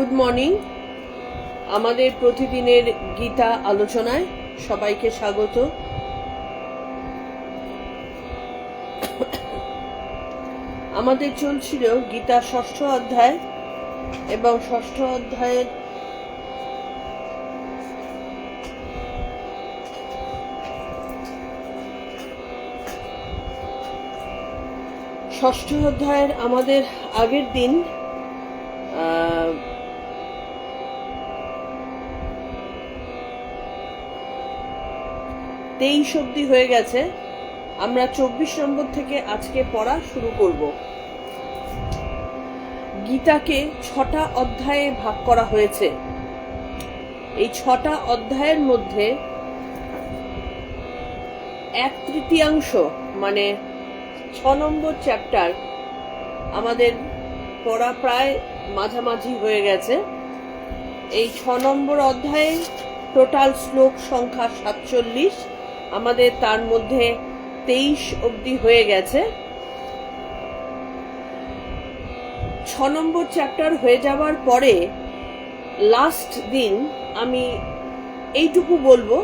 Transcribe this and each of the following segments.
Good morning. আমাদের প্রতিদিনের গীতা আলোচনায় সবাইকে স্বাগত। আমাদের চলছিল গীতা ষষ্ঠ অধ্যায় এবং ষষ্ঠ অধ্যায়ের আমাদের আগের দিন 23 অবধি হয়ে গেছে। আমরা 24 নম্বর থেকে আজকে পড়া শুরু করব। গীতাকে 6টা অধ্যায়ে ভাগ করা হয়েছে। এই 6টা অধ্যায়ের মধ্যে 1/3 মানে 6 নম্বর চ্যাপ্টার আমাদের পড়া প্রায় মাঝামাঝি হয়ে গেছে। এই 6 নম্বর অধ্যায়ে টোটাল শ্লোক সংখ্যা 47, আমাদের তার মধ্যে 23 অবধি হয়ে গেছে। 6 নম্বর চ্যাপ্টার হয়ে যাওয়ার পরে লাস্ট দিন আমি এইটুকু বলবো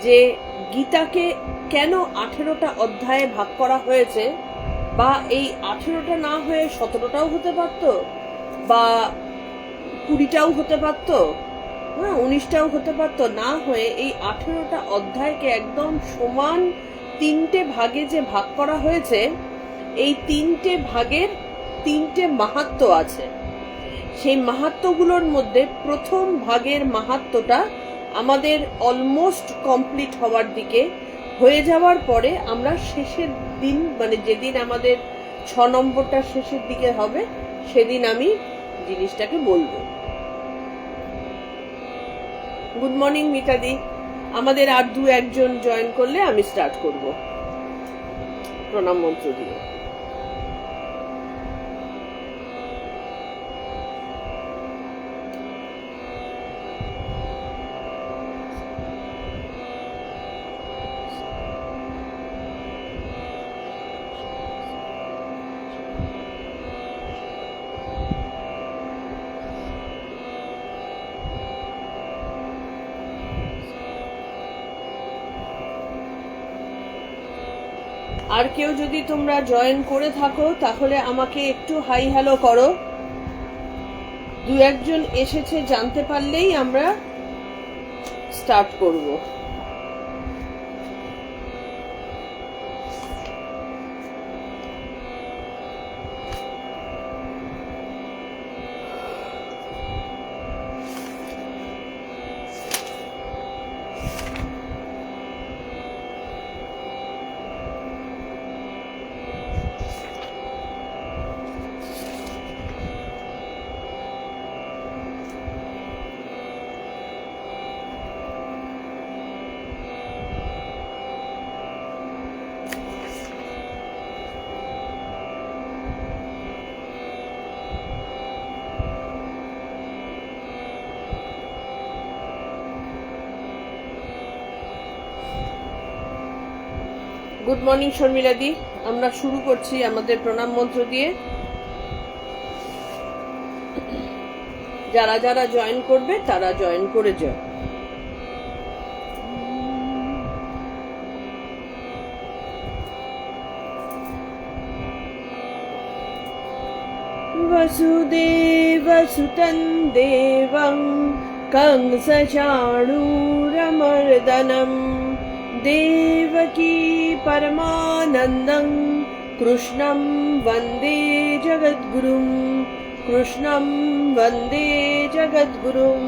যে গীতাকে কেন 18টা অধ্যায়ে ভাগ করা হয়েছে, বা এই 18টা না হয়ে 17টাও হতে পারত, বা 20টাও হতে পারত, 19টাও হতে পারত, না হয়ে এই 18টা অধ্যায়কে একদম সমান 3টে ভাগে যে ভাগ করা হয়েছে, এই 3টে ভাগের 3টে মাহাত্ম্য আছে। সেই মাহাত্ম্যগুলোর মধ্যে প্রথম ভাগের মাহাত্ম্যটা আমাদের অলমোস্ট কমপ্লিট হওয়ার দিকে হয়ে যাওয়ার পরে আমরা শেষের দিন, মানে যেদিন আমাদের 6 নম্বরটা শেষের দিকে হবে, সেদিন আমি জিনিসটাকে বলবো। গুড মর্নিং মিতাদি। আমাদের আর 2-1 জয়েন করলে আমি স্টার্ট করব প্রণাম মন্ত্র দিয়ে। আর কেউ যদি তোমরা জয়েন করে থাকো তাহলে আমাকে একটু হাই হ্যালো করো। 2-1 এসেছে জানতে পারলেই আমরা স্টার্ট করব। গুড মর্নিং শর্মিলাদি। আমরা শুরু করছি আমাদের প্রণাম মন্ত্র দিয়ে। যারা যারা জয়েন করবে তারা জয়েন করে যাও। বসুদেবসুতং দেবং কংসচাণূরমর্দনম দেবকী পরমানন্দং কৃষ্ণং বন্দে জগদ্গুরুং কৃষ্ণং বন্দে জগদ্গুরুং।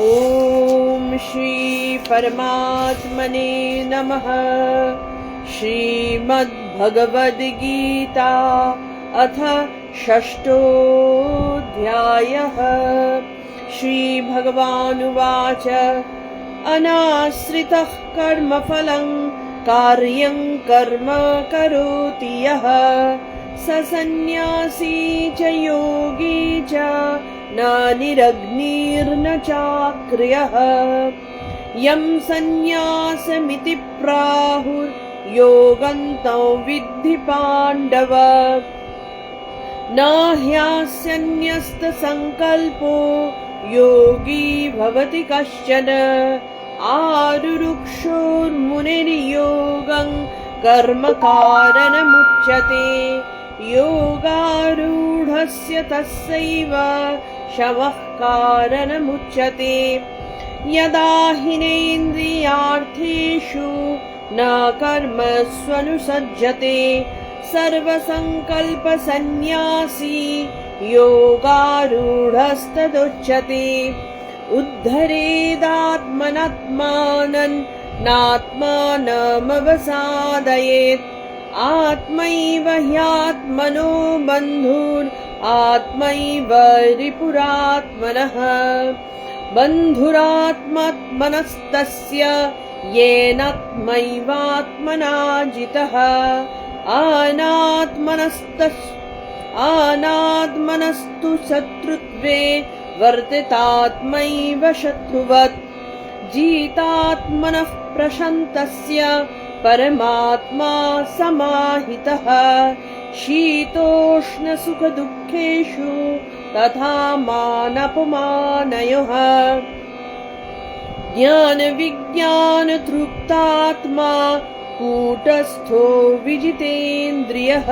ওম শ্রী পরমাত্মনে নমঃ। শ্রীমদ্ভগবদ্গীতা अथ षष्ठोऽध्यायः। श्रीभगवानुवाच अनाश्रितः कर्मफलं कार्यं कर्म करोति यः स सन्न्यासी च योगी च न निरग्निर्न चाक्रियः। यं सन्न्यासमिति प्राहुर्योगं तं विद्धि पाण्डव न ह्यास्यन्यस्तसङ्कल्पो योगी भवति कश्चन आरुरुक्षोर्मुनिर्योगं कर्म कारणमुच्यते योगारूढस्य तस्यैव शमः कारणमुच्यते यदा हिनेन्द्रियार्थेषु न कर्मस्वनुसज्जते सर्वसङ्कल्पसन्न्यासी योगारूढस्तदुच्यते उद्धरेदात्मनात्मानं नात्मानमवसादयेत् आत्मैव ह्यात्मनो बन्धुर् आत्मैव रिपुरात्मनः बन्धुरात्मात्मनस्तस्य येनात्मैवात्मना जितः अनात्मनस्तु शत्रुत्वे वर्तितात्मैव शत्रुवत् जितात्मनः प्रशान्तस्य परमात्मा समाहितः शीतोष्णसुखदुःखेषु तथा मानपमानयोः ज्ञानविज्ञानतृप्तात्मा कूटस्थो विजितेन्द्रियः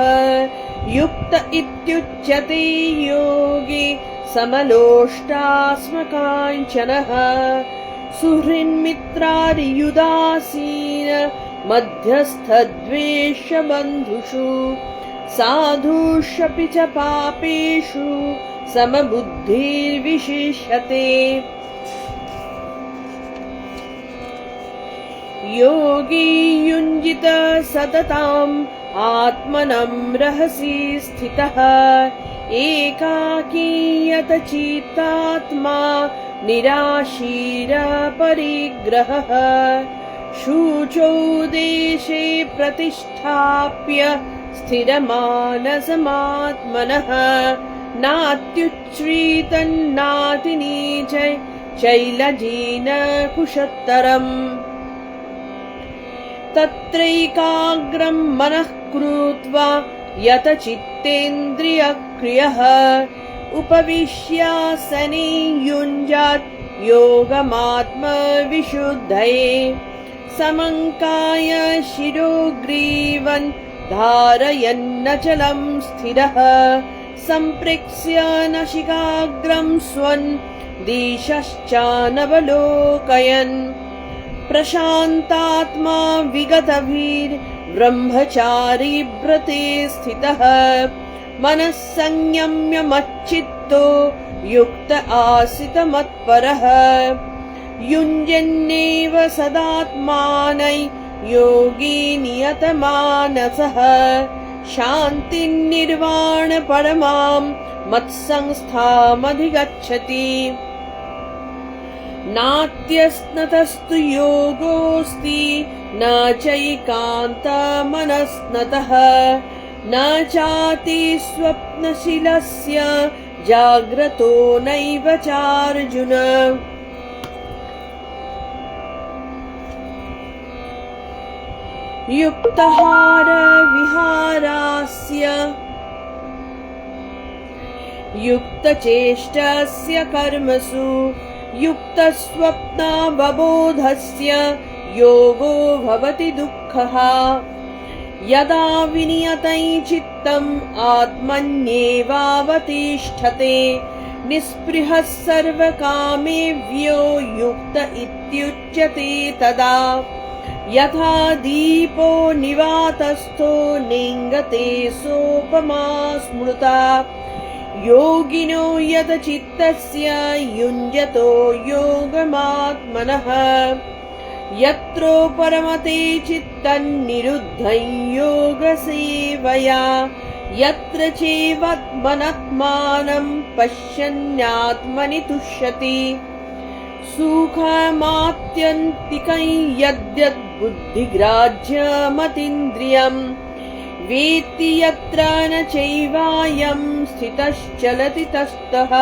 युक्त इत्युच्यते योगी समलोष्टास्मकाञ्चनः सुहृन्मित्रार्युदासीन मध्यस्थद्वेषबन्धुषु साधुष्वपि च पापेषु समबुद्धिर्विशिष्यते योगी युञ्जित सततम् आत्मनं रहसि स्थितः एकाकीयत चित्तात्मा निराशीरपरिग्रहः शुचौ देशे प्रतिष्ठाप्य स्थिरमानसमात्मनः नात्युच्छ्रितन्नातिनीचैलजीन कुशत्तरम् तत्रैकाग्रं मनः कृत्वा यत चित्तेन्द्रियक्रियः उपविश्यासने युञ्जात् योगमात्मविशुद्धये समङ्काय शिरोग्रीवन् धारयन्नचलं स्थिरः सम्प्रेक्ष्य नशिकाग्रं स्वन् दिशश्चानवलोकयन् प्रशान्तात्मा विगतभिर्ब्रह्मचारी व्रते स्थितः मनः संयम्य मच्चित्तो युक्त आसित मत्परः युञ्जन्नेव सदात्मानै योगी नियतमानसः शान्तिर्निर्वाण परमां मत्संस्थामधिगच्छति नात्यस्नतस्तु योगोऽस्ति न चैकान्तमनस्नतः न चाति स्वप्नशीलस्य जाग्रतो नैव चार्जुन युक्तहार विहारास्य युक्तचेष्टस्य कर्मसु युक्तस्वप्नावबोधस्य योगो भवति दुःखः यदा विनियतं चित्तम् आत्मन्येवावतिष्ठते निःस्पृहः सर्वकामेभ्यो युक्त इत्युच्यते तदा यथा दीपो निवातस्थो नेङ्गते सोपमा स्मृता योगिनो यत चित्तस्य युञ्जतो योगमात्मनः यत्रो परमते चित्तं निरुद्धं योगसेवया यत्र चैवात्मनात्मानं पश्यन्नात्मनि तुष्यति सुखमात्यन्तिकं यद्यद् बुद्धिग्राह्यमतीन्द्रियम् वेत्ति यत्र न चैवायं स्थितश्चलति तस्थः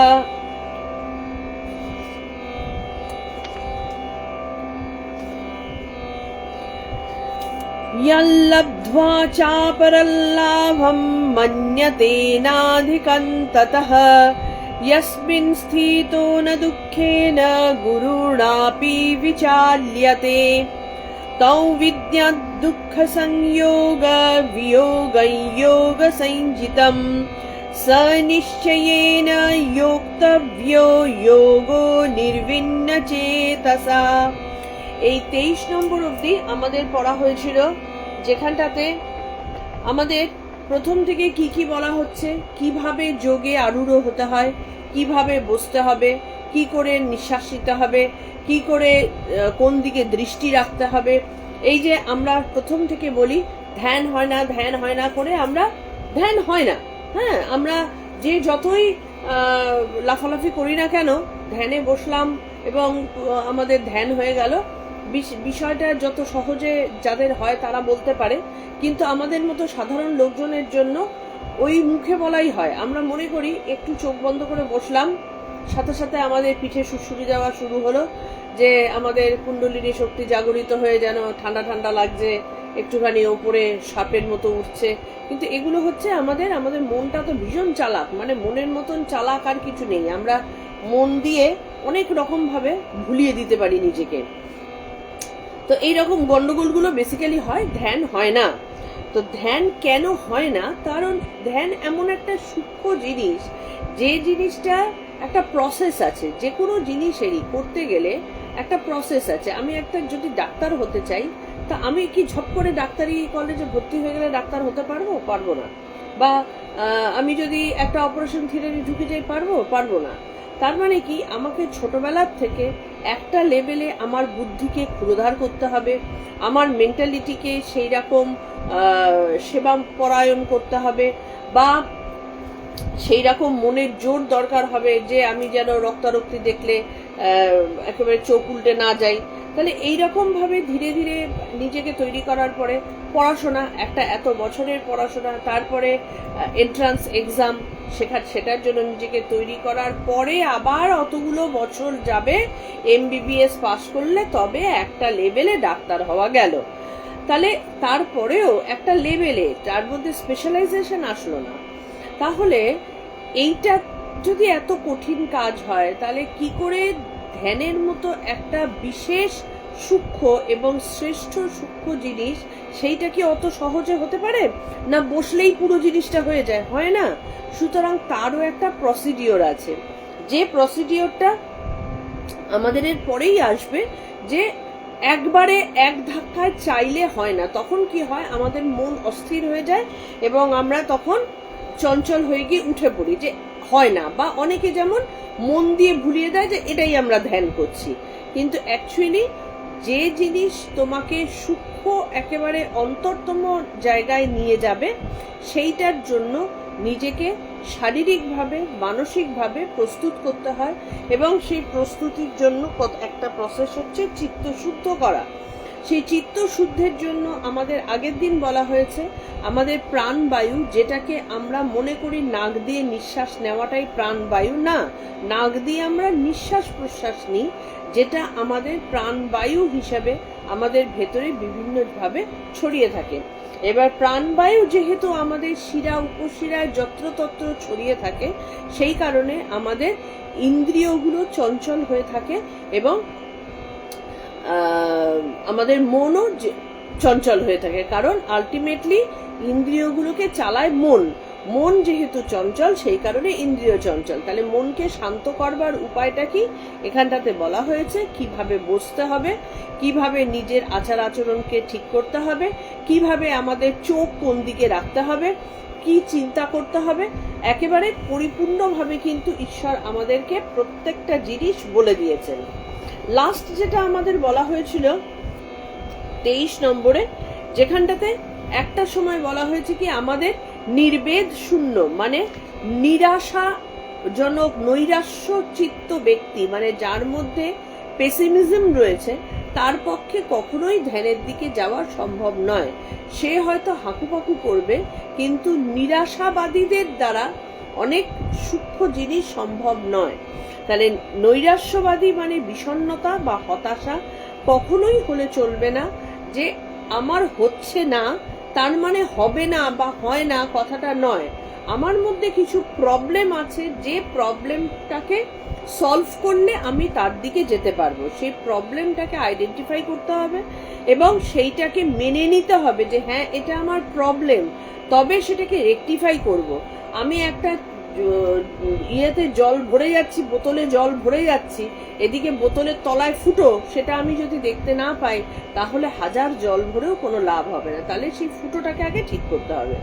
यल्लब्ध्वा चापरल्लाभं मन्यते नाधिकं ततः यस्मिन् स्थितो न दुःखेन गुरुणापि विचाल्यते तौ विद्यात् दुःखसंयोग वियोगं योगसंज्ञितम् स निश्चयेन योक्तव्यो योगो निर्विण्ण চেতসা। এই 23 নম্বর অবধি আমাদের পড়া হয়েছিল, যেখানটাতে আমাদের প্রথম থেকে কি কি বলা হচ্ছে, কিভাবে যোগে আরূঢ় হতে হয়, কিভাবে বসতে হবে, কি করে নিঃশ্বাস নিতে হবে, কি করে কোন দিকে দৃষ্টি রাখতে হবে। এই যে আমরা প্রথম থেকে বলি ধ্যান হয় না ধ্যান হয় না করে আমরা ধ্যান হয় না। হ্যাঁ, আমরা যে যতই লাফালাফি করি না কেন, ধ্যানে বসলাম এবং আমাদের ধ্যান হয়ে গেল, বিষয়টা যত সহজে যাদের হয় তারা বলতে পারে, কিন্তু আমাদের মতো সাধারণ লোকজনের জন্য ওই মুখে বলাই হয়। আমরা মনে করি একটু চোখ বন্ধ করে বসলাম, সাথে সাথে আমাদের পিঠে সুরসুরি দেওয়া শুরু হলো, যে আমাদের কুণ্ডলিনী শক্তি জাগরিত হয়ে যেন ঠান্ডা ঠান্ডা লাগছে, একটুখানি ওপরে সাপের মতো উঠছে। কিন্তু এগুলো হচ্ছে আমাদের মনটা তো ভীষণ চালাক, মানে মনের মতন চালাক আর কিছু নেই। আমরা মন দিয়ে অনেক রকম ভাবে ভুলিয়ে দিতে পারি নিজেকে। তো এইরকম গন্ডগোলগুলো বেসিক্যালি হয়, ধ্যান হয় না। তো ধ্যান কেন হয় না? কারণ ধ্যান এমন একটা সূক্ষ্ম জিনিস, যে জিনিসটা একটা প্রসেস আছে। যে কোনো জিনিসেরই করতে গেলে একটা প্রসেস আছে। আমি একটা যদি ডাক্তার হতে চাই, তা আমি কি ঝপ করে ডাক্তারি কলেজে ভর্তি হয়ে গেলে ডাক্তার হতে পারবো না। বা আমি যদি একটা অপারেশন থিয়েটারে ঢুকে যাই, পারবো না। তার মানে কি, আমাকে ছোটবেলার থেকে একটা লেভেলে আমার বুদ্ধিকে ক্ষুরোধার করতে হবে, আমার মেন্টালিটিকে সেই রকম সেবা পরায়ণ করতে হবে, বা সেই রকম মনের জোর দরকার হবে যে আমি যেন রক্তারক্তি দেখলে একেবারে চোখ উল্টে না যাই। তাহলে এইরকম ভাবে ধীরে ধীরে নিজেকে তৈরি করার পরে পড়াশোনা, একটা এত বছরের পড়াশোনা, তারপরে এন্ট্রান্স এক্সাম, সেটার জন্য নিজেকে তৈরি করার পরে আবার অতগুলো বছর যাবে, MBBS পাস করলে তবে একটা লেভেলে ডাক্তার হওয়া গেল। তাহলে তারপরেও একটা লেভেলে, তার মধ্যে স্পেশালাইজেশন আসলো না। তাহলে এইটা যদি এত কঠিন কাজ হয়, তাহলে কি করে ধ্যানের মতো একটা বিশেষ সূক্ষ্ম এবং শ্রেষ্ঠ সূক্ষ্ম জিনিস, সেইটা কি অত সহজে হতে পারে? না বসলেই পুরো জিনিসটা হয়ে যায়? হয় না। সুতরাং তারও একটা প্রসিডিওর আছে, যে প্রসিডিওরটা আমাদের এর পরেই আসবে। যে একবারে এক ধাক্কায় চাইলে হয় না। তখন কি হয়, আমাদের মন অস্থির হয়ে যায় এবং আমরা তখন চঞ্চল হয়ে গিয়ে উঠে পড়ি যে হয় না। বা অনেকে যেমন মন দিয়ে ভুলিয়ে দেয় যে এটাই আমরা ধ্যান করছি। কিন্তু অ্যাকচুয়ালি যে জিনিস তোমাকে সূক্ষ্ম একেবারে অন্তরতম জায়গায় নিয়ে যাবে, সেইটার জন্য নিজেকে শারীরিকভাবে মানসিকভাবে প্রস্তুত করতে হয়। এবং সেই প্রস্তুতির জন্য একটা প্রসেস হচ্ছে চিত্তশুদ্ধ করা। সেই চিত্তশুদ্ধের জন্য আমাদের আগের দিন বলা হয়েছে, আমাদের প্রাণবায়ু, যেটাকে আমরা মনে করি নাক দিয়ে নিঃশ্বাস নেওয়াটাই প্রাণবায়ু, না, নাক দিয়ে আমরা নিঃশ্বাস প্রশ্বাস নিই, যেটা আমাদের প্রাণবায়ু হিসেবে আমাদের ভেতরে বিভিন্নভাবে ছড়িয়ে থাকে। এবার প্রাণবায়ু যেহেতু আমাদের শিরা উপশিরায় যত্রতত্র ছড়িয়ে থাকে, সেই কারণে আমাদের ইন্দ্রিয়গুলো চঞ্চল হয়ে থাকে এবং আমাদের মনও চঞ্চল হয়ে থাকে। কারণ আলটিমেটলি ইন্দ্রিয়গুলোকে চালায় মন যেহেতু চঞ্চল, সেই কারণে ইন্দ্রিয় চঞ্চল। তাহলে মনকে শান্ত করবার উপায়টা কি, এখানটাতে বলা হয়েছে। কিভাবে বসতে হবে, কিভাবে নিজের আচার আচরণকে ঠিক করতে হবে, কিভাবে আমাদের চোখ কোন দিকে রাখতে হবে, কি চিন্তা করতে হবে, একেবারে পরিপূর্ণভাবে কিন্তু ঈশ্বর আমাদেরকে প্রত্যেকটা জিনিস বলে দিয়েছেন। লাস্ট যেটা আমাদের বলা হয়েছিল 23 নম্বরে, যেখানটাতে একটা সময় বলা হয়েছে কি, আমাদের নির্বেদ শূন্য, মানে নিরাশাজনক নৈরাশ্য চিত্ত ব্যক্তি, মানে যার মধ্যে পেসিমিজম রয়েছে, তার পক্ষে কখনোই ধ্যানের দিকে যাওয়া সম্ভব নয়। সে হয়তো হাঁকুপাকু করবে, কিন্তু নিরাশাবাদীদের দ্বারা অনেক সূক্ষ্ম জিনিস সম্ভব নয়। তাহলে নৈরাশ্যবাদী মানে বিষণ্ণতা বা হতাশা কখনোই হলে চলবে না। যে আমার হচ্ছে না তার মানে হবে না বা হয় না কথাটা নয়। আমার মধ্যে কিছু প্রবলেম আছে, যে প্রবলেমটাকে সলভ করলে আমি তার দিকে যেতে পারবো। সেই প্রবলেমটাকে আইডেন্টিফাই করতে হবে এবং সেইটাকে মেনে নিতে হবে যে হ্যাঁ এটা আমার প্রবলেম, তবে সেটাকে রেকটিফাই করব। আমি একটা ইয়েতে জল ভরে যাচ্ছি, বোতলে জল ভরে যাচ্ছি, এদিকে বোতলের তলায় ফুটো, সেটা আমি যদি দেখতে না পাই তাহলে হাজার জল ভরেও কোনো লাভ হবে না। তাহলে সেই ফুটোটাকে আগে ঠিক করতে হবে।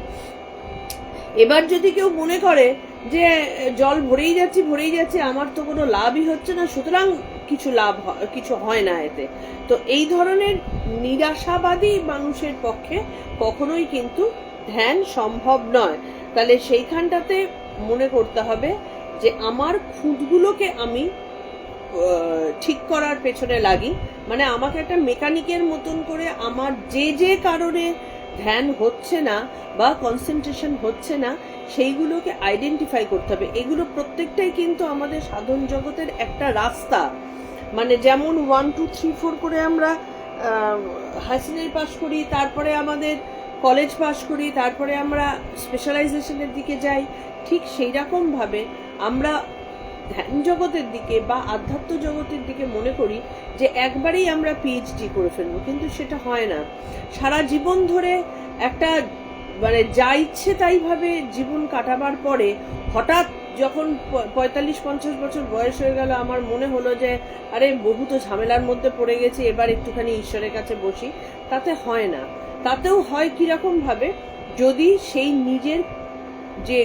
এবার যদি কেউ মনে করে যে জল ভরেই যাচ্ছি, আমার তো কোনো লাভই হচ্ছে না, সুতরাং কিছু হয় না এতে, তো এই ধরনের নিরাশাবাদী মানুষের পক্ষে কখনোই কিন্তু ধ্যান সম্ভব নয়। তাহলে সেইখানটাতে মনে করতে হবে যে আমার খুঁতগুলোকে আমি ঠিক করার পেছনে লাগি, মানে আমাকে একটা মেকানিকের মতন করে আমার যে কারণে ধ্যান হচ্ছে না বা কনসেন্ট্রেশন হচ্ছে না সেইগুলোকে আইডেন্টিফাই করতে হবে। এগুলো প্রত্যেকটাই কিন্তু আমাদের সাধন জগতের একটা রাস্তা। মানে যেমন 1 2 3 4 করে আমরা হাসিনাই পাস করি, তারপরে আমাদের কলেজ পাস করি, তারপরে আমরা স্পেশালাইজেশনের দিকে যাই, ঠিক সেই রকম ভাবে আমরা ধ্যান জগতের দিকে বা আধ্যাত্ম জগতের দিকে মনে করি যে একবারেই আমরা পিএইচডি করে ফেলবো, কিন্তু সেটা হয় না। সারা জীবন ধরে একটা মানে যা ইচ্ছে তাই ভাবে জীবন কাটাবার পরে হঠাৎ যখন 45-50 বছর বয়স হয়ে গেল, আমার মনে হলো যে আরে বহু তো ঝামেলার মধ্যে পড়ে গেছি, এবার একটুখানি ঈশ্বরের কাছে বসি, তাতে হয় না। তাতেও হয় কিরকম ভাবে, যদি সেই নিজের যে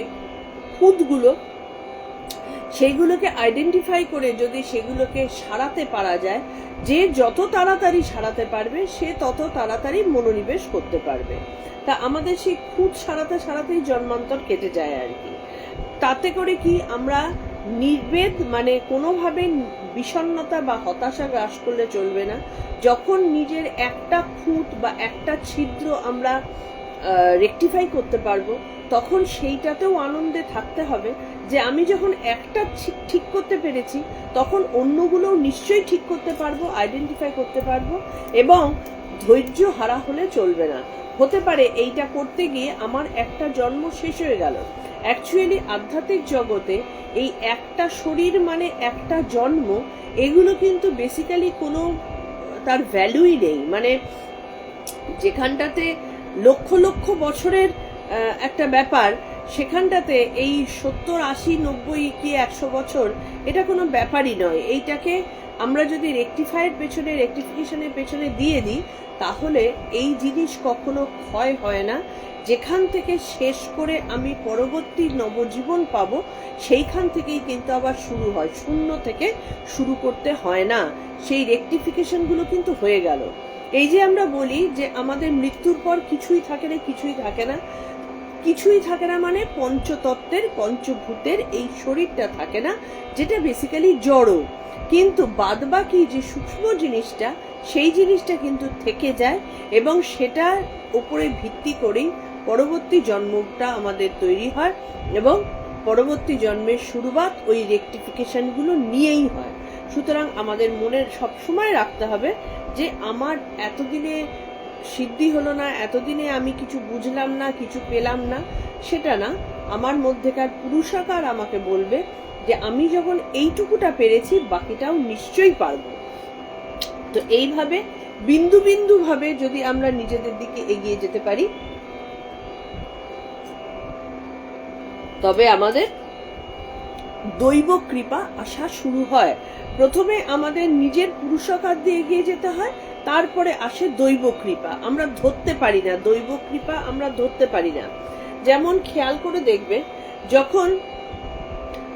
খুঁতগুলো সেইগুলোকে আইডেন্টিফাই করে যদি সেগুলোকে সারাতে পারা যায়, যে যত তাড়াতাড়ি সারাতে পারবে সে তত তাড়াতাড়ি মনোনিবেশ করতে পারবে। তা আমাদের সেই খুঁত সারাতেই জন্মান্তর কেটে যায় আর কি। তাতে করে কি আমরা নির্বেদ মানে কোনোভাবে বিষণ্ণতা বা হতাশা গ্রাস করলে চলবে না। যখন নিজের একটা খুঁত বা একটা ছিদ্র আমরা রেকটিফাই করতে পারবো, তখন সেইটাতেও আনন্দে থাকতে হবে যে আমি যখন একটা ঠিক করতে পেরেছি তখন অন্যগুলোও নিশ্চয়ই ঠিক করতে পারবো, আইডেন্টিফাই করতে পারবো। এবং ধৈর্য হারা হলে চলবে না। হতে পারে এইটা করতে গিয়ে আমার একটা জন্ম শেষ হয়ে গেল। অ্যাকচুয়ালি আধ্যাত্মিক জগতে এই একটা শরীর মানে একটা জন্ম, এগুলো কিন্তু বেসিক্যালি কোনো তার ভ্যালুই নেই। মানে যেখানটাতে লক্ষ লক্ষ বছরের একটা ব্যাপার, সেখানটাতে এই 70 80 90 কি 100 বছর এটা কোনো ব্যাপারই নয়। এইটাকে আমরা যদি রেকটিফিকেশনের পেছনে দিয়ে দিই, তাহলে এই জিনিস কখনো ক্ষয় হয় না। যেখান থেকে শেষ করে আমি পরবর্তী নবজীবন পাবো, সেইখান থেকেই কিন্তু আবার শুরু হয়, শূন্য থেকে শুরু করতে হয় না। সেই রেকটিফিকেশনগুলো কিন্তু হয়ে গেল। এই যে আমরা বলি যে আমাদের মৃত্যুর পর কিছুই থাকে না, কিছুই থাকে না মানে পঞ্চতত্ত্বের পঞ্চভূতের এই শরীরটা থাকে না, যেটা বেসিক্যালি জড়। কিন্তু বাদবাকি যে সূক্ষ্ম জিনিসটা, সেই জিনিসটা কিন্তু থেকে যায় এবং সেটার উপরে ভিত্তি করেই পরবর্তী জন্মটা আমাদের তৈরি হয় এবং পরবর্তী জন্মের শুরুয়াত ওই রেকটিফিকেশনগুলো নিয়েই হয়। সুতরাং আমাদের মনে সবসময় রাখতে হবে যে আমার এতদিনে সিদ্ধি হলো না, এতদিনে আমি কিছু বুঝলাম না, কিছু পেলাম না, সেটা না। আমার মধ্যেকার পুরুষাকার আমাকে বলবে যে আমি যখন এইটুকুটা পেরেছি বাকিটাও নিশ্চয়ই পারবো। তো এইভাবে বিন্দু বিন্দু ভাবে যদি আমরা নিজেদের দিকে এগিয়ে যেতে পারি, তবে আমাদের দৈব কৃপা আসা শুরু হয়। প্রথমে আমাদের নিজের পুরুষাকার দিয়ে এগিয়ে যেতে হয়, তারপরে আসে দৈব কৃপা। আমরা ধরতে পারি না, দৈব কৃপা আমরা ধরতে পারি না। যেমন খেয়াল করে দেখবে, যখন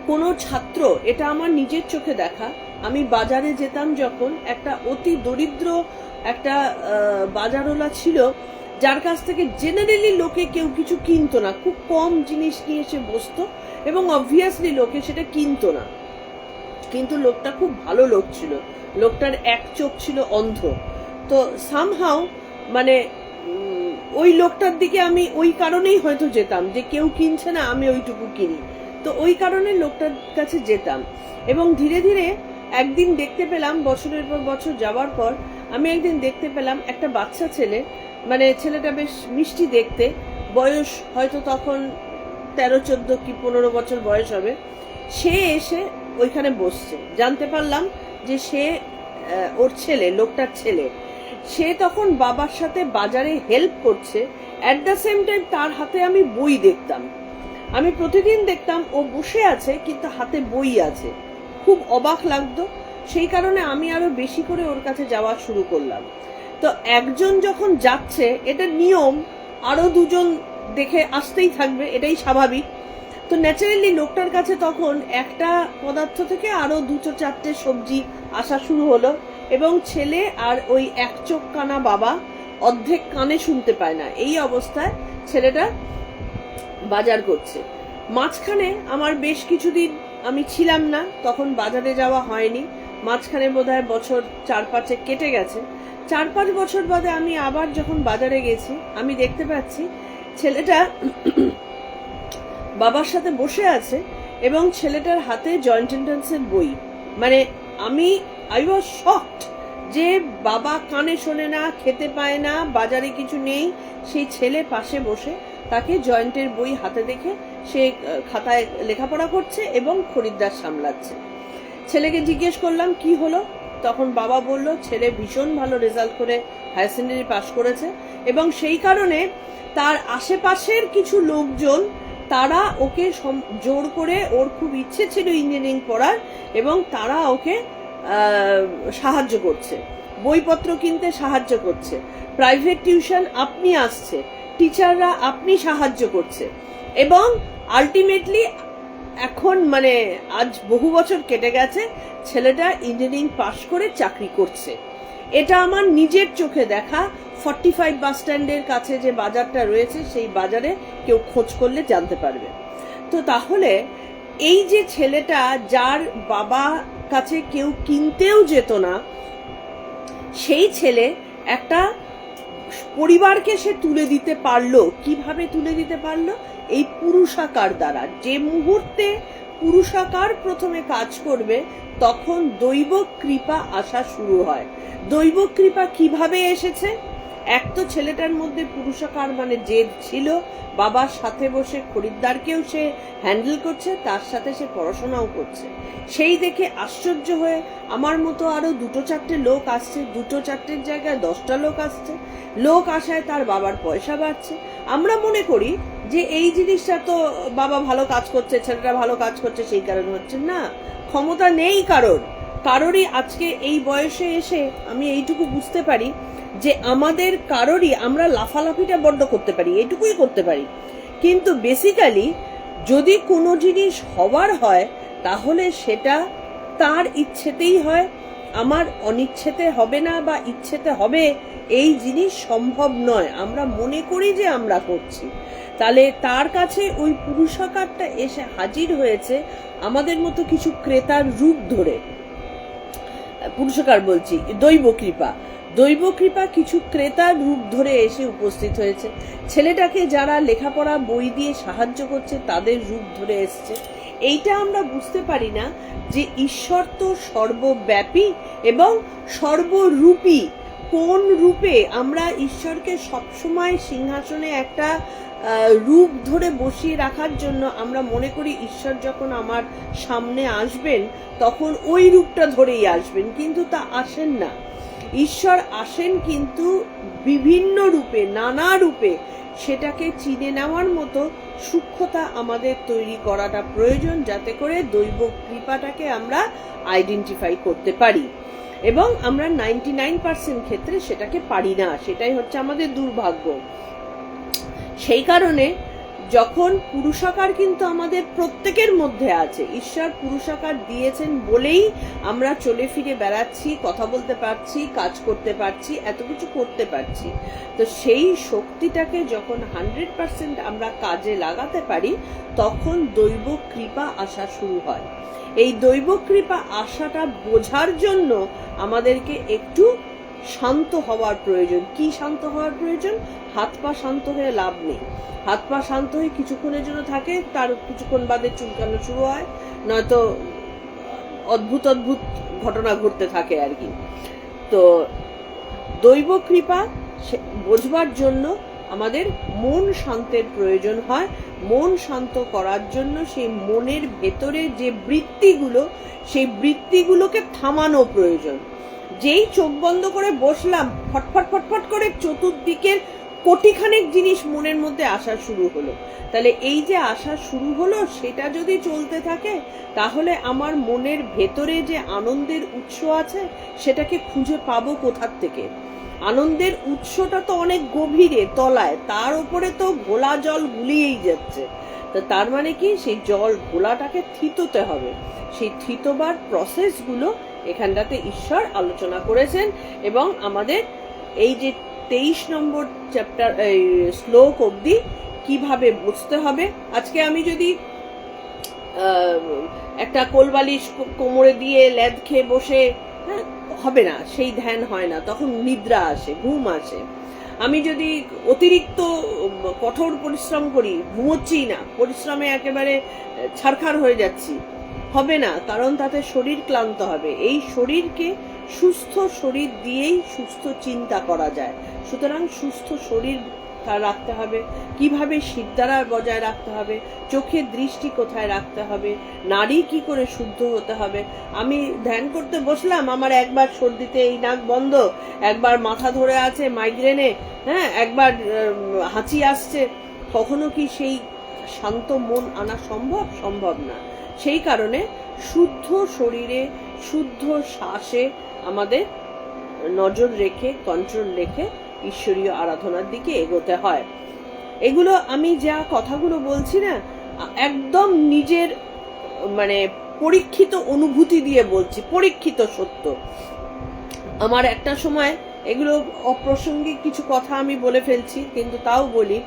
কোনো ছাত্র, এটা আমার নিজের চোখে দেখা, আমি বাজারে যেতাম যখন, একটা অতি দরিদ্র একটা বাজারওয়ালা ছিল, যার কাছ থেকে জেনারেলি লোকে কেউ কিছু কিনতো না, খুব কম জিনিস নিয়ে এসে বসতো এবং অবভিয়াসলি লোকে সেটা কিনতো না। কিন্তু লোকটা খুব ভালো লোক ছিল, লোকটার এক চোখ ছিল অন্ধ। তো সামহাউ মানে ওই লোকটার দিকে আমি ওই কারণেই হয়তো যেতাম যে কেউ কিনছে না, আমি ওইটুকু কিনি, তো ওই কারণে লোকটার কাছে যেতাম। এবং ধীরে ধীরে একদিন দেখতে পেলাম, বছরের পর বছর যাওয়ার পর আমি একদিন দেখতে পেলাম একটা বাচ্চা ছেলে মানে ছেলেটা বেশ মিষ্টি দেখতে, বয়স হয়তো তখন 13-14 কি 15 বছর বয়স হবে। সে এসে ওইখানে বসছে, জানতে পারলাম যে সে ওর ছেলে, লোকটার ছেলে। সে তখন বাবার সাথে বাজারে হেল্প করছে, অ্যাট দ্য সেম টাইম তার হাতে আমি বই দেখতাম। আমি প্রতিদিন দেখতাম ও বসে আছে কিন্তু হাতে বই আছে, খুব অবাক লাগতো। সেই কারণে আমি আরো বেশি করে ওর কাছে যাওয়া শুরু করলাম। তো একজন যখন যাচ্ছে, এটা নিয়ম, আরো দুজন দেখে আসতেই থাকবে, এটাই স্বাভাবিক। তো ন্যাচারালি লোকটার কাছে তখন একটা পদার্থ থেকে আরো 2-4টে সবজি আসা শুরু হলো, এবং ছেলে আর ওই এক চোখ কানা বাবা অর্ধেক কানে শুনতে পায় না, এই অবস্থায় ছেলেটা বাজার করছে। মাঝখানে আমার বেশ কিছুদিন আমি ছিলাম না, তখন বাজারে যাওয়া হয়নি। মাঝখানে বোধহয় বছর 4-5 কেটে গেছে। 4-5 বছর বাদে আমি আবার যখন বাজারে গেছি, আমি দেখতে পাচ্ছি ছেলেটা বাবার সাথে বসে আছে এবং ছেলেটার হাতে জয়েন্ট এন্ট্রান্সের বই। মানে আই ওয়াজ শকড যে বাবা কানে শোনে না, খেতে পায় না, বাজারে কিছু নেই, সেই ছেলে পাশে বসে তাকে জয়েন্টের বই হাতে দেখে সে খাতায় লেখাপড়া করছে এবং খরিদ্দার সামলাচ্ছে। ছেলেকে জিজ্ঞেস করলাম কি হলো, তখন বাবা বলল ছেলে ভীষণ ভালো রেজাল্ট করে হায়ার সেকেন্ডারি পাশ করেছে, এবং সেই কারণে তার আশেপাশের কিছু লোকজন তারা ওকে জোর করে, ওর খুব ইচ্ছে ছিল ইঞ্জিনিয়ারিং পড়ার, এবং তারা ওকে সাহায্য করছে, বইপত্র কিনতে সাহায্য করছে, প্রাইভেট টিউশন আপনি আসছে, টিচাররা আপনি সাহায্য করছে, এবং আলটিমেটলি এখন মানে আজ বহু বছর কেটে গেছে, ছেলেটা ইঞ্জিনিয়ারিং পাশ করে চাকরি করছে। এটা আমার নিজের চোখে দেখা। 45 বাস স্ট্যান্ডের কাছে যে বাজারটা রয়েছে, সেই বাজারে কেউ খোঁজ করলে জানতে পারবে। তো তাহলে এই যে ছেলেটা, যার বাবা কাছে কেউ কিনতেও যেত না, সেই ছেলে একটা পরিবারকে সে তুলে দিতে পারলো। কিভাবে তুলে দিতে পারলো? এই পুরুষাকার দ্বারা। যে মুহূর্তে পুরুষাকার প্রথমে কাজ করবে, তখন দৈব কৃপা আসা শুরু হয়। দৈব কৃপা কিভাবে এসেছে? এক তো ছেলেটার মধ্যে পুরুষাকার মানে জেদ ছিল, বাবার সাথে বসে খরিদ্দারকেও সে হ্যান্ডেল করছে, তার সাথে সে পড়াশোনাও করছে। সেই দেখে আশ্চর্য হয়ে আমার মতো আরো 2-4টে লোক আসছে, 2-4টের জায়গায় 10টা লোক আসছে। লোক আসায় তার বাবার পয়সা বাড়ছে। আমরা মনে করি যে এই জিনিসটা তো বাবা ভালো কাজ করছে, ছেলেটা ভালো কাজ করছে, সেই কারণে হচ্ছে না। ক্ষমতা নেই কারোরই। আজকে এই বয়সে এসে আমি এইটুকু বুঝতে পারি যে আমাদের কারোরই, আমরা লাফালাফিটা বড্ড করতে পারি, এইটুকুই করতে পারি, কিন্তু বেসিক্যালি যদি কোনো জিনিস হওয়ার হয় তাহলে সেটা তার ইচ্ছেতেই হয়। আমার অনিচ্ছেতে হবে না বা ইচ্ছেতে হবে, এই জিনিস সম্ভব নয়। আমরা মনে করি যে আমরা করছি। তাহলে তার কাছে ওই পুরুষাকারটা এসে হাজির হয়েছে আমাদের মতো কিছু ক্রেতার রূপ ধরে। পুরুষাকার বলছি, দৈব কৃপা কিছু ক্রেতার রূপ ধরে এসে উপস্থিত হয়েছে। ছেলেটাকে যারা লেখাপড়া বই দিয়ে সাহায্য করছে, তাদের রূপ ধরে এসছে। এইটা আমরা বুঝতে পারি না যে ঈশ্বর তো সর্বব্যাপী এবং সর্বরূপী। কোন রূপে আমরা ঈশ্বরকে সবসময় সিংহাসনে একটা রূপ ধরে বসিয়ে রাখার জন্য আমরা মনে করি ঈশ্বর যখন আমার সামনে আসবেন তখন ওই রূপটা ধরেই আসবেন, কিন্তু তা আসেন না। ঈশ্বর আসেন কিন্তু বিভিন্ন রূপে, নানা রূপে। সেটাকে চিনে নেওয়ার মতো সূক্ষ্মতা আমাদের তৈরি করাটা প্রয়োজন, যাতে করে দৈব কৃপাটাকে আমরা আইডেন্টিফাই করতে পারি। এবং আমরা 99% ক্ষেত্রে সেটাকে পারি না, সেটাই হচ্ছে আমাদের দুর্ভাগ্য। সেই কারণে যখন পুরুষাকার কিন্তু আমাদের প্রত্যেকের মধ্যে আছে, ঈশ্বর পুরুষাকার দিয়েছেন বলেই আমরা চলে ফিরে বেড়াচ্ছি, কথা বলতে পারছি, কাজ করতে পারছি, এত কিছু করতে পারছি। তো সেই শক্তিটাকে যখন 100% আমরা কাজে লাগাতে পারি, তখন দৈব কৃপা আসা শুরু হয়। এই দৈব কৃপা আসাটা বোঝার জন্য আমাদেরকে একটু শান্ত হওয়ার প্রয়োজন। কি শান্ত হওয়ার প্রয়োজন? হাত পা শান্ত হয়ে লাভ নেই। হাত পা শান্ত হয়ে কিছুক্ষণের জন্য থাকে, তার কিছুক্ষণ বাদে চুলকানো শুরু হয়, নয়তো অদ্ভুত ঘটনা ঘটতে থাকে আর কি। তো দৈব কৃপা বোঝবার জন্য আমাদের মন শান্তের প্রয়োজন হয়। মন শান্ত করার জন্য সেই মনের ভেতরে যে বৃত্তিগুলো, সেই বৃত্তিগুলোকে থামানো প্রয়োজন। যেই চোখ বন্ধ করে বসলাম, ফটফট ফটফট করে চতুর্দিকের কোটিখানেক জিনিস মনের মধ্যে আসা শুরু হলো। তাহলে এই যে আসা শুরু হলো, সেটা যদি চলতে থাকে, তাহলে আমার মনের ভেতরে যে আনন্দের উৎস আছে, সেটাকে খুঁজে পাবো কোথার থেকে? আনন্দের উৎসটা তো অনেক গভীরে, তলায়, তার উপরে তো ঘোলা জল গুলিয়েই যাচ্ছে। তো তার মানে কি, সেই জল ঘোলাটাকে থিতোতে হবে। সেই থিতোবার প্রসেসগুলো এখানটাতে ঈশ্বর আলোচনা করেছেন। এবং আমাদের এই যে 23 নম্বর চ্যাপ্টার শ্লোক অবধি কিভাবে বুঝতে হবে। আজকে আমি যদি একটা কোলবালিশ কোমরে দিয়ে লেদ খেয়ে বসে, হ্যাঁ, হবে না, সেই ধ্যান হয় না, তখন নিদ্রা আসে, ঘুম আসে। আমি যদি অতিরিক্ত কঠোর পরিশ্রম করি, ঘুমোচ্ছি না, পরিশ্রমে একেবারে ছারখার হয়ে যাচ্ছি, হবে না, কারণ তাতে শরীর ক্লান্ত হবে। এই শরীরকে সুস্থ শরীর দিয়েই সুস্থ চিন্তা করা যায়। সুতরাং সুস্থ শরীর রাখতে হবে, কিভাবে সিদ্ধারা বজায় রাখতে হবে, চোখের দৃষ্টি কোথায় রাখতে হবে, নারী কি করে শুদ্ধ হতে হবে। আমি ধ্যান করতে বসলাম, আমার একবার সর্দিতে এই নাক বন্ধ, একবার মাথা ধরে আছে মাইগ্রেনে, হ্যাঁ, একবার হাঁচি আসছে, কখনো কি সেই শান্ত মন আনা সম্ভব? সম্ভব না। সেই কারণে শুদ্ধ শরীরে, শুদ্ধ শ্বাসে আমাদের নজর রেখে, কন্ট্রোল রেখে ঈশ্বরীয় আরাধনার দিকে এগোতে হয়। এগুলো আমি যা কথাগুলো বলছি না, একদম নিজের মানে পরীক্ষিত অনুভূতি দিয়ে বলছি, পরীক্ষিত সত্য। আমার একটা সময়, এগুলো অপ্রাসঙ্গিক কিছু কথা আমি বলে ফেলছি, কিন্তু তাও বলি,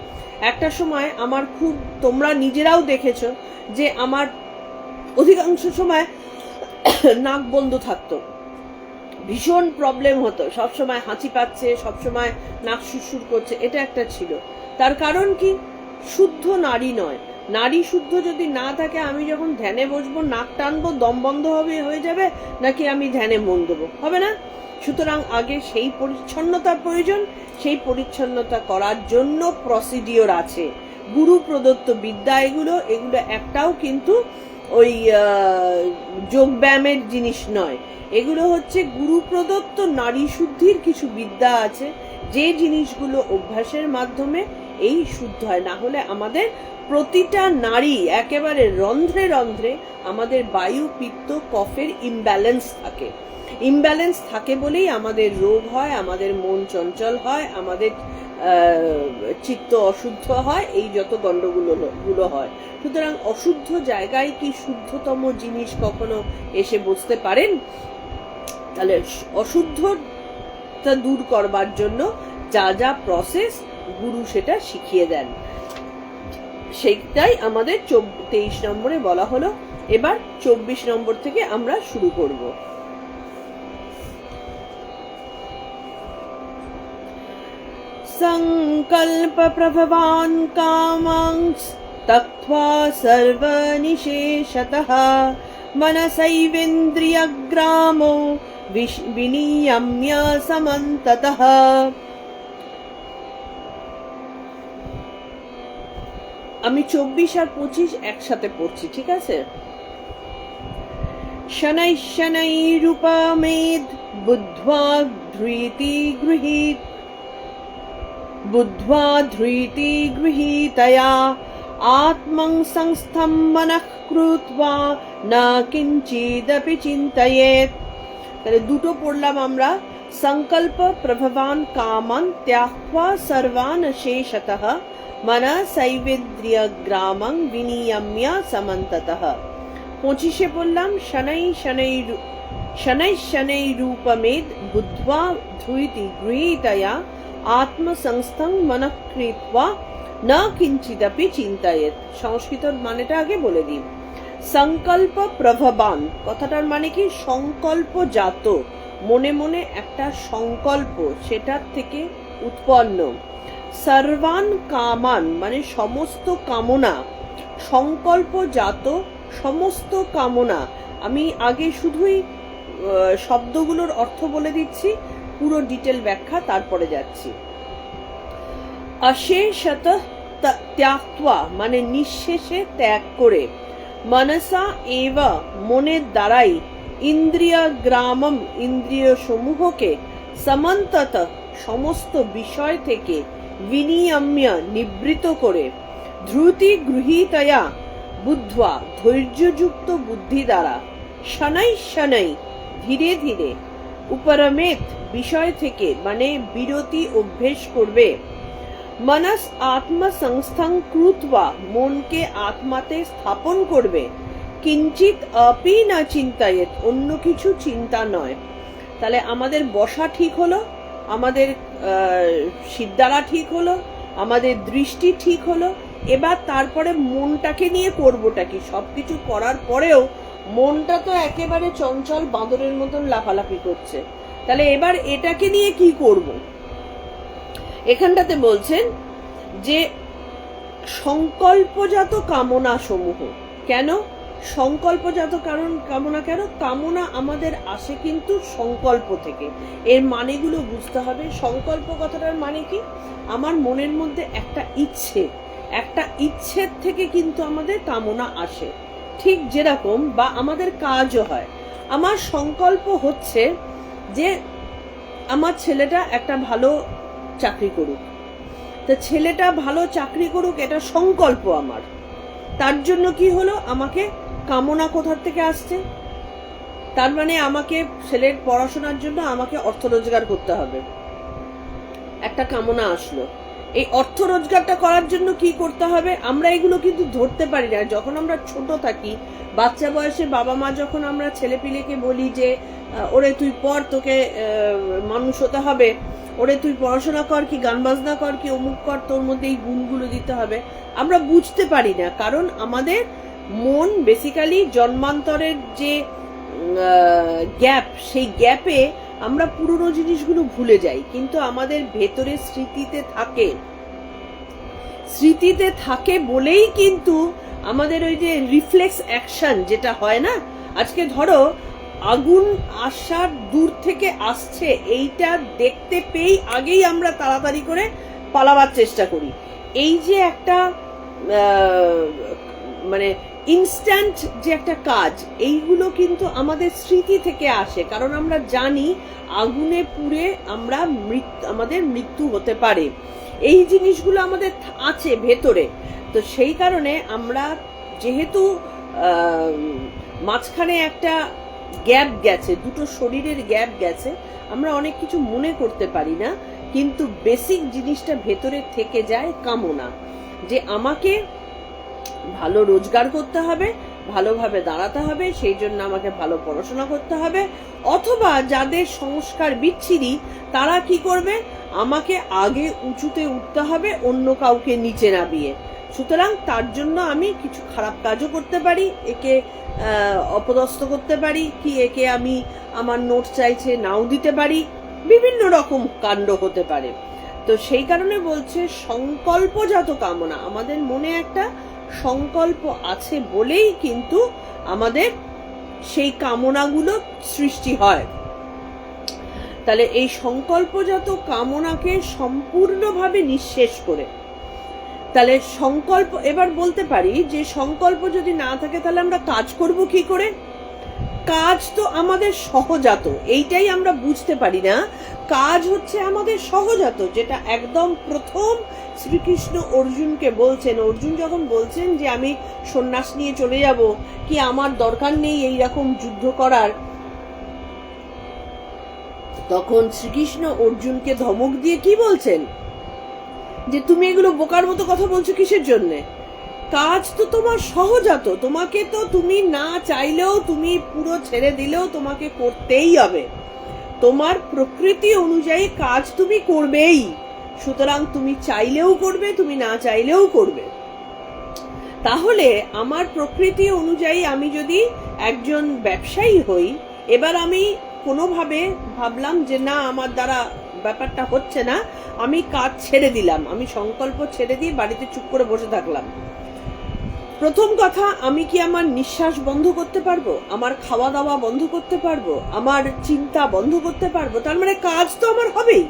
একটা সময় আমার খুব, তোমরা নিজেরাও দেখেছো যে আমার অধিকাংশ সময় নাক বন্ধ থাকতো, ভীষণ প্রবলেম হতো, সবসময় হাঁচি পাচ্ছে, সবসময় নাক সুরসুর করছে, এটা একটা ছিল। তার কারণ কি? শুদ্ধ নারী নয়। নারী শুদ্ধ যদি না থাকে, আমি যখন ধ্যানে বসবো, নাক টানবো, দম বন্ধ হয়ে যাবে, নাকি আমি ধ্যানে মন দেবো? হবে না। সুতরাং আগে সেই পরিচ্ছন্নতার প্রয়োজন। সেই পরিচ্ছন্নতা করার জন্য প্রসিডিওর আছে, গুরু প্রদত্ত বিদ্যা। এগুলো একটাও কিন্তু ওই যোগ ব্যায়ামের জিনিস নয়। এগুলো হচ্ছে গুরু প্রদত্ত নারী শুদ্ধির কিছু বিদ্যা আছে, যে জিনিসগুলো অভ্যাসের মাধ্যমে এই শুদ্ধ হয়। না হলে আমাদের প্রতিটা নারী একেবারে রন্ধ্রে রন্ধ্রে আমাদের বায়ু, পিত্ত, কফের ইমব্যালেন্স থাকে। ইমব্যালেন্স থাকে বলেই আমাদের রোগ হয়, আমাদের মন চঞ্চল হয়, আমাদের চিত্ত অশুদ্ধ হয়, এই যত গন্ডগুলো হয়। সুতরাং অশুদ্ধ জায়গায় কি শুদ্ধতম জিনিস কখনো এসে বসতে পারেন? তাহলে অশুদ্ধতা দূর করবার জন্য যা যা প্রসেস, গুরু সেটা শিখিয়ে দেন। সেইটাই আমাদের 23 নম্বরে বলা হলো। এবার 24 নম্বর থেকে আমরা শুরু করব। সংকল্প প্রভবান কামাংস তক্ত্বা সর্বনিশেষতঃ মনসৈবেন্দ্রিয়গ্রামো বিনিয়ম্য সমন্ততঃ। আমি 24 আর 25 একসাথে পড়ছি, ঠিক আছে? শनै শनै রূপমেদ বুদ্ধ্বা ধৃতি গৃহীতয়া আত্মং সংস্থম মনঃ কৃত্বা না কিঞ্চিদপি চিন্তয়েৎ। তাহলে দুটো পড়লাম আমরা। সংকল্প প্রভবান কামান ত্যাক্ত্বা সর্বান শেষতঃ মনসৈবেন্দ্রিয়গ্রামং বিনিয়ম্য সমন্ততঃ। 25 পড়লাম শनै শनै রূপমেদ বুদ্ধ্বা ধৃতি গৃহীতয়া আত্মসংস্থং মনঃ কৃত্বা না কিঞ্চিদপি চিন্তয়েৎ। সংস্কৃত মানেটা আগে বলে দিই। সংকল্প প্রভবান কথাটার মানে কি? সংকল্প জাত, মনে মনে একটা সংকল্প, সেটার থেকে উৎপন্ন। সর্বান কামান মানে সমস্ত কামনা, সংকল্প জাত সমস্ত কামনা। আমি আগে শুধুই শব্দগুলোর অর্থ বলে দিচ্ছি, পুরো ডিটেল ব্যাখ্যা তারপরে যাচ্ছি। অশেষত ত্যাক্ত্বা মানে নিঃশেষে ত্যাগ করে, মনসা এব মনের দ্বারাই, ইন্দ্রিয় গ্রামম ইন্দ্রিয় সমূহকে, সমন্তত সমস্ত বিষয় থেকে, বিনিয়ম্য নিবৃত করে, ধ্রুতি গৃহীতয়া বুদ্ধা ধৈর্যযুক্ত বুদ্ধি দ্বারা, শনৈ শনৈ ধীরে ধীরে, উপরমেত বিষয় থেকে মানে বিরতি অভ্যেস করবে, মনস আত্মসংস্থং কৃত্বা মনকে আত্মাতে স্থাপন করবে, কিঞ্চিত অপি না চিন্তায়েত অন্য কিছু চিন্তা নয়। তাহলে আমাদের বসা ঠিক হলো, আমাদের সিদ্ধারা ঠিক হলো, আমাদের দৃষ্টি ঠিক হলো, এবার তারপরে মনটাকে নিয়ে করবোটা কি? সবকিছু করার পরেও মনটা তো একেবারে চঞ্চল বাঁদরের মতন লাফালাফি করছে, তাহলে এবার এটাকে নিয়ে কি করব? এখানটাতে বলছেন যে সংকল্পজাত কামনা সমূহ। কেন সংকল্পজাত? কারণ কামনা কেন? কামনা আমাদের আসে কিন্তু সংকল্প থেকে। এর মানেগুলো বুঝতে হবে। সংকল্প কথাটার মানে কি? আমার মনের মধ্যে একটা ইচ্ছের থেকে কিন্তু আমাদের কামনা আসে। ঠিক যেরকম বা আমাদের কাজও হয়। আমার সংকল্প হচ্ছে যে আমার ছেলেটা একটা ভালো চাকরি করুক, তো ছেলেটা ভালো চাকরি করুক, এটা সংকল্প আমার। তার জন্য কি হলো? আমাকে কামনা কোথার থেকে আসছে? তার মানে আমাকে ছেলের পড়াশোনার জন্য আমাকে অর্থ রোজগার করতে হবে, একটা কামনা আসলো। এই অর্থ রোজগারটা করার জন্য কি করতে হবে? আমরা এগুলো কিন্তু ধরতে পারি না। যখন আমরা ছোট থাকি, বাচ্চা বয়সে বাবা মা যখন আমরা ছেলে পিলেকে বলি যে ওরে তুই পড়, তোকে মানুষ হতে হবে, ওরে তুই পড়াশোনা কর, কি গান বাজনা কর, কি অমুক কর, তোর মধ্যে এই গুণগুলো দিতে হবে, আমরা বুঝতে পারি না। কারণ আমাদের মন বেসিক্যালি জন্মান্তরের যে গ্যাপ, সেই গ্যাপে আমরা পুরনো জিনিসগুলো ভুলে যাই। কিন্তু আমাদের ভেতরে স্মৃতিতে থাকে বলেই কিন্তু আমাদের ওই যে রিফ্লেক্স অ্যাকশন যেটা হয় না, আজকে ধরো আগুন আসার দূর থেকে আসছে, এইটা দেখতে পেয়েই আগেই আমরা তাড়াতাড়ি করে পালাবার চেষ্টা করি। এই যে একটা মানে ইনস্ট্যান্ট যে একটা কাজ, এইগুলো কিন্তু আমাদের স্মৃতি থেকে আসে। কারণ আমরা জানি আগুনে পুড়ে আমাদের মৃত্যু হতে পারে। এই জিনিসগুলো আমাদের আছে ভেতরে। তো সেই কারণে আমরা যেহেতু মাঝখানে একটা গ্যাপ গেছে, দুটো শরীরের গ্যাপ গেছে, আমরা অনেক কিছু মনে করতে পারি না। কিন্তু বেসিক জিনিসটা ভেতরে থেকে যায় কামনা, যে আমাকে ভালো রোজগার করতে হবে, ভালোভাবে দাঁড়াতে হবে, সেই জন্য আমাকে ভালো পড়াশোনা করতে হবে। অথবা যাদের সংস্কার বিচ্ছিরি, তারা কি করবে? আমাকে আগে উঁচুতে উঠতে হবে, অন্য কাউকে নিচে নামিয়ে। সুতরাং তার জন্য আমি কিছু খারাপ কাজও করতে পারি, একে অপদস্থ করতে পারি, কি একে আমি আমার নোট চাইছে নাও দিতে পারি, বিভিন্ন রকম কাণ্ড হতে পারে। তো সেই কারণে বলছে সংকল্পজাত কামনা। আমাদের মনে একটা সংকল্প আছে বলেই কিন্তু আমাদের সেই কামনাগুলো সৃষ্টি হয়। তাহলে এই সংকল্পজাত কামনাকে সম্পূর্ণভাবে নিঃশেষ করে, তাহলে সংকল্প, এবার বলতে পারি যে সংকল্প যদি না থাকে তাহলে আমরা কাজ করব কি করে? কাজ তো আমাদের সহজাত, এইটাই আমরা বুঝতে পারি না। কাজ হচ্ছে আমাদের সহজাত, যেটা একদম প্রথম শ্রীকৃষ্ণ অর্জুনকে বলছেন। অর্জুন যখন বলছেন যে আমি সন্ন্যাস নিয়ে চলে যাব, কি আমার দরকার নেই এই রকম যুদ্ধ করার, তখন শ্রীকৃষ্ণ অর্জুনকে ধমক দিয়ে কি বলছেন? যে তুমি এগুলো বোকার মতো কথা বলছো কিসের জন্যে? কাজ তো তোমার সহজাত, তোমাকে তো তুমি না চাইলেও, তুমি পুরো ছেড়ে দিলেও তোমাকে করতেই হবে। তোমার প্রকৃতি অনুযায়ী কাজ তুমি করবেই। সুতরাং তুমি চাইলেও করবে, তুমি না চাইলেও করবে। তাহলে আমার প্রকৃতি অনুযায়ী আমি যদি একজন ব্যবসায়ী হই, এবার আমি কোনোভাবে ভাবলাম যে না, আমার দ্বারা ব্যাপারটা হচ্ছে না, আমি কাজ ছেড়ে দিলাম, আমি সংকল্প ছেড়ে দিয়ে বাড়িতে চুপ করে বসে থাকলাম। প্রথম কথা, আমি কি আমার নিঃশ্বাস বন্ধ করতে পারবো? আমার খাওয়া দাওয়া বন্ধ করতে পারবো? আমার চিন্তা বন্ধ করতে পারবো? তার মানে কাজ তো আমার হবেই।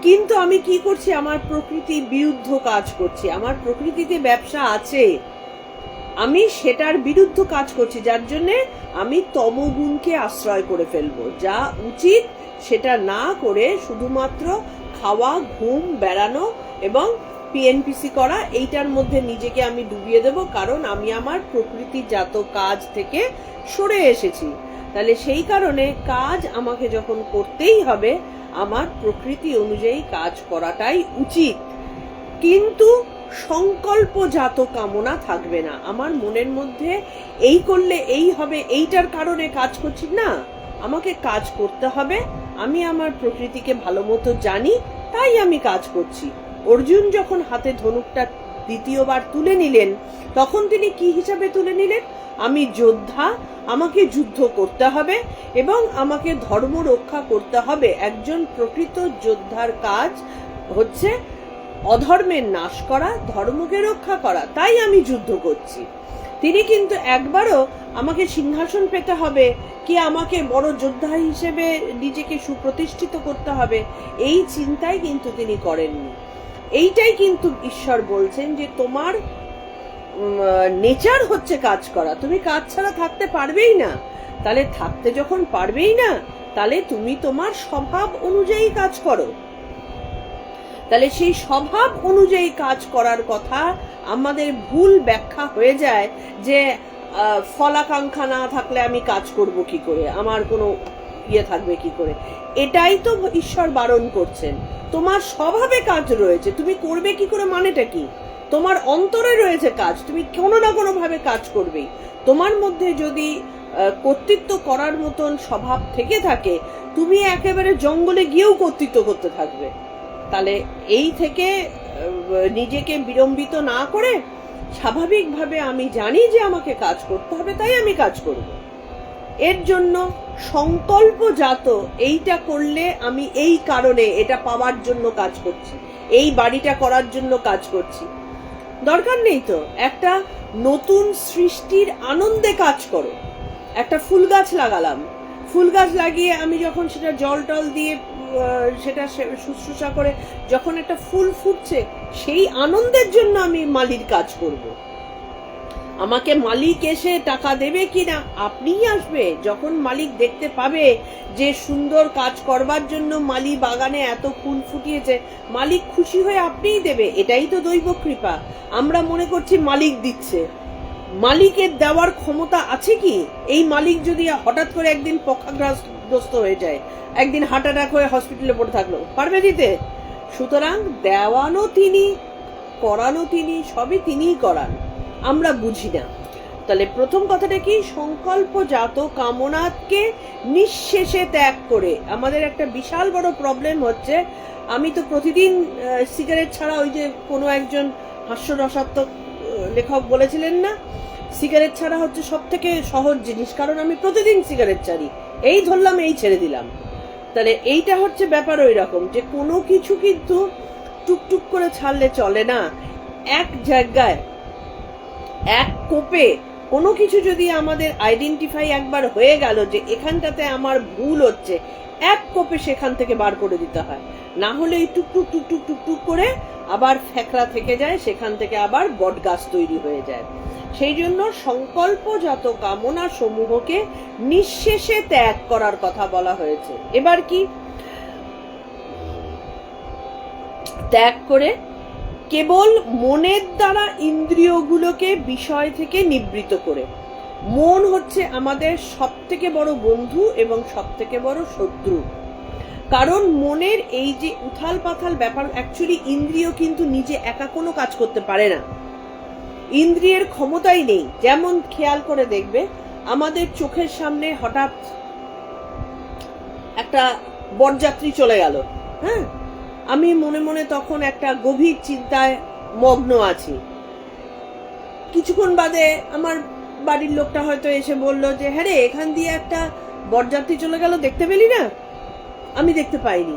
কিন্তু আমি কি করছি, আমার প্রকৃতির বিরুদ্ধ কাজ করছি। আমার প্রকৃতিতে ব্যবসা আছে, আমি সেটার বিরুদ্ধ কাজ করছি, যার জন্য আমি তমগুণকে আশ্রয় করে ফেলবো। যা উচিত সেটা না করে শুধুমাত্র খাওয়া, ঘুম, বেড়ানো এবং পিএনপিসি করা, এইটার মধ্যে নিজেকে আমি ডুবিয়ে দেব, কারণ আমি আমার প্রকৃতিজাত কাজ থেকে সরে এসেছি। তাহলে সেই কারণে কাজ আমাকে যখন করতেই হবে, আমার প্রকৃতি অনুযায়ী কাজ করাটাই উচিত। কিন্তু সংকল্পজাত কামনা থাকবে না। আমার মনের মধ্যে এই করলে এই হবে, এইটার কারণে কাজ করছি না, আমাকে কাজ করতে হবে। আমি আমার প্রকৃতিকে ভালো মতো জানি, তাই আমি কাজ করছি। অর্জুন যখন হাতে ধনুকটা দ্বিতীয়বার তুলে নিলেন, তখন তিনি কি হিসাবে তুলে নিলেন? আমি যোদ্ধা, আমাকে যুদ্ধ করতে হবে এবং আমাকে ধর্ম রক্ষা করতে হবে। একজন প্রকৃত যোদ্ধার কাজ হচ্ছে অধর্মের নাশ করা, ধর্মকে রক্ষা করা, তাই আমি যুদ্ধ করছি। তিনি কিন্তু একবারও আমাকে সিংহাসন পেতে হবে কি আমাকে বড় যোদ্ধা হিসেবে নিজেকে সুপ্রতিষ্ঠিত করতে হবে, এই চিন্তাই কিন্তু তিনি করেননি। এইটাই কিন্তু ঈশ্বর বলছেন যে তোমার নেচার হচ্ছে কাজ করা, তুমি কাজ ছাড়া থাকতে পারবেই না। তাহলে থাকতে যখন পারবেই না, তাহলে তুমি তোমার স্বভাব অনুযায়ী কাজ করো। তাহলে সেই স্বভাব অনুযায়ী কাজ করার কথা আমাদের ভুল ব্যাখ্যা হয়ে যায় যে ফলাকাঙ্ক্ষা না থাকলে আমি কাজ করব কি করে, আমার কোনো ইয়ে থাকবে কি করে। এটাই তো ঈশ্বর বারণ করছেন। তোমার স্বভাবে কাজ রয়েছে, তুমি করবে কি করে মানেটা কি? তোমার অন্তরে রয়েছে কাজ, তুমি কোনো না কোনো ভাবে কাজ করবেই। তোমার মধ্যে যদি কর্তৃত্ব করার মতন স্বভাব থেকে থাকে, তুমি একেবারে জঙ্গলে গিয়েও কর্তৃত্ব করতে থাকবে। তাহলে এই থেকে নিজেকে বিড়ম্বিত না করে স্বাভাবিকভাবে আমি জানি যে আমাকে কাজ করতে হবে, তাই আমি কাজ করব। এর জন্য সংকল্পজাত, এইটা করলে আমি এই কারণে এটা পাওয়ার জন্য কাজ করছি, এই বাড়িটা করার জন্য কাজ করছি। দরকার নেই তো, একটা নতুন সৃষ্টির আনন্দে কাজ করো। একটা ফুল গাছ লাগালাম, ফুল গাছ লাগিয়ে আমি যখন সেটা জল টল দিয়ে সেটা শুশ্রূষা করে যখন একটা ফুল ফুটছে, সেই আনন্দের জন্য আমি মালির কাজ করব। আমাকে মালিক এসে টাকা দেবে কিনা, আপনিই আসবে। যখন মালিক দেখতে পাবে যে সুন্দর কাজ করবার জন্য মালি বাগানে এত ফুল ফুটিয়েছে, মালিক খুশি হয়ে আপনিই দেবে। এটাই তো দৈব কৃপা। আমরা মনে করছি মালিক দিচ্ছে, মালিকের দেওয়ার ক্ষমতা আছে কি? এই মালিক যদি হঠাৎ করে একদিন পক্ষাগ্রস্ত হয়ে যায়, একদিন হার্ট অ্যাটাক হয়ে হসপিটালে পড়ে থাকলো, পারবে দিতে? সুতরাং দেওয়ানো তিনি, করানো তিনি, সবই তিনিই করান, আমরা বুঝি না। তাহলে প্রথম কথাটা কি? সংকল্পজাত কামনাকে নিঃশেষে ত্যাগ করে। আমাদের একটা বিশাল বড় প্রবলেম হচ্ছে, আমি তো প্রতিদিন সিগারেট ছাড়া, ওই যে কোনো একজন হাস্যরসাত্মক লেখক বলেছিলেন না, সিগারেট ছাড়া হচ্ছে সব থেকে সহজ জিনিস, কারণ আমি প্রতিদিন সিগারেট ছাড়ি, এই ধরলাম এই ছেড়ে দিলাম। তাহলে এইটা হচ্ছে ব্যাপার ওই রকম, যে কোনো কিছু কিন্তু টুকটুক করে ছাড়লে চলে না। এক জায়গায় এক কোপে কোনো কিছু যদি আমাদের আইডেন্টিফাই একবার হয়ে গেল যে এখানটাতে আমার ভুল হচ্ছে, এক কোপে সেখান থেকে বার করে দিতে হয়। না হলে এই টুকটুক টুকটুক টুকটুক করে আবার ফ্যাকড়া থেকে যায়, সেখান থেকে আবার বট গাছ তৈরি হয়ে যায়। সেই জন্য সংকল্পজাত কামনা সমূহকে নিঃশেষে ত্যাগ করার কথা বলা হয়েছে। এবার কি? ত্যাগ করে কেবল মনের দ্বারা ইন্দ্রিয়গুলোকে বিষয় থেকে নিবৃত করে। মন হচ্ছে আমাদের সব থেকে বড় বন্ধু এবং সব থেকে বড় শত্রু। কারণ মনের এই যে উথাল পাথাল ব্যাপার, অ্যাকচুয়ালি ইন্দ্রিয় কিন্তু নিজে একা কোনো কাজ করতে পারে না, ইন্দ্রিয়ের ক্ষমতাই নেই। যেমন খেয়াল করে দেখবে, আমাদের চোখের সামনে হঠাৎ একটা বরযাত্রী চলে গেল, হ্যাঁ, আমি মনে মনে তখন একটা গভীর চিন্তায় মগ্ন আছি। কিছুক্ষণ বাদে আমার বাড়ির লোকটা হয়তো এসে বলল যে হ্যাঁ রে, এখান দিয়ে একটা বরযাত্রী চলে গেল, দেখতে পেলি না? আমি দেখতে পাইনি,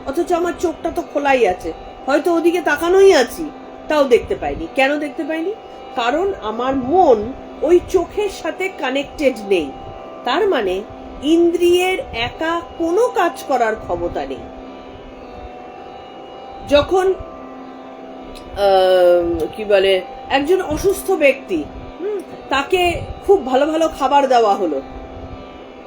অথচ আমার চোখটা তো খোলাই আছে, হয়তো ওদিকে তাকানোই আছি, তাও দেখতে পাইনি। কেন দেখতে পাইনি? কারণ আমার মন ওই চোখের সাথে কানেক্টেড নেই। তার মানে ইন্দ্রিয়ের একা কোনো কাজ করার ক্ষমতা নেই। যখন কি বলে একজন অসুস্থ ব্যক্তি, তাকে খুব ভালো ভালো খাবার দেওয়া হলো,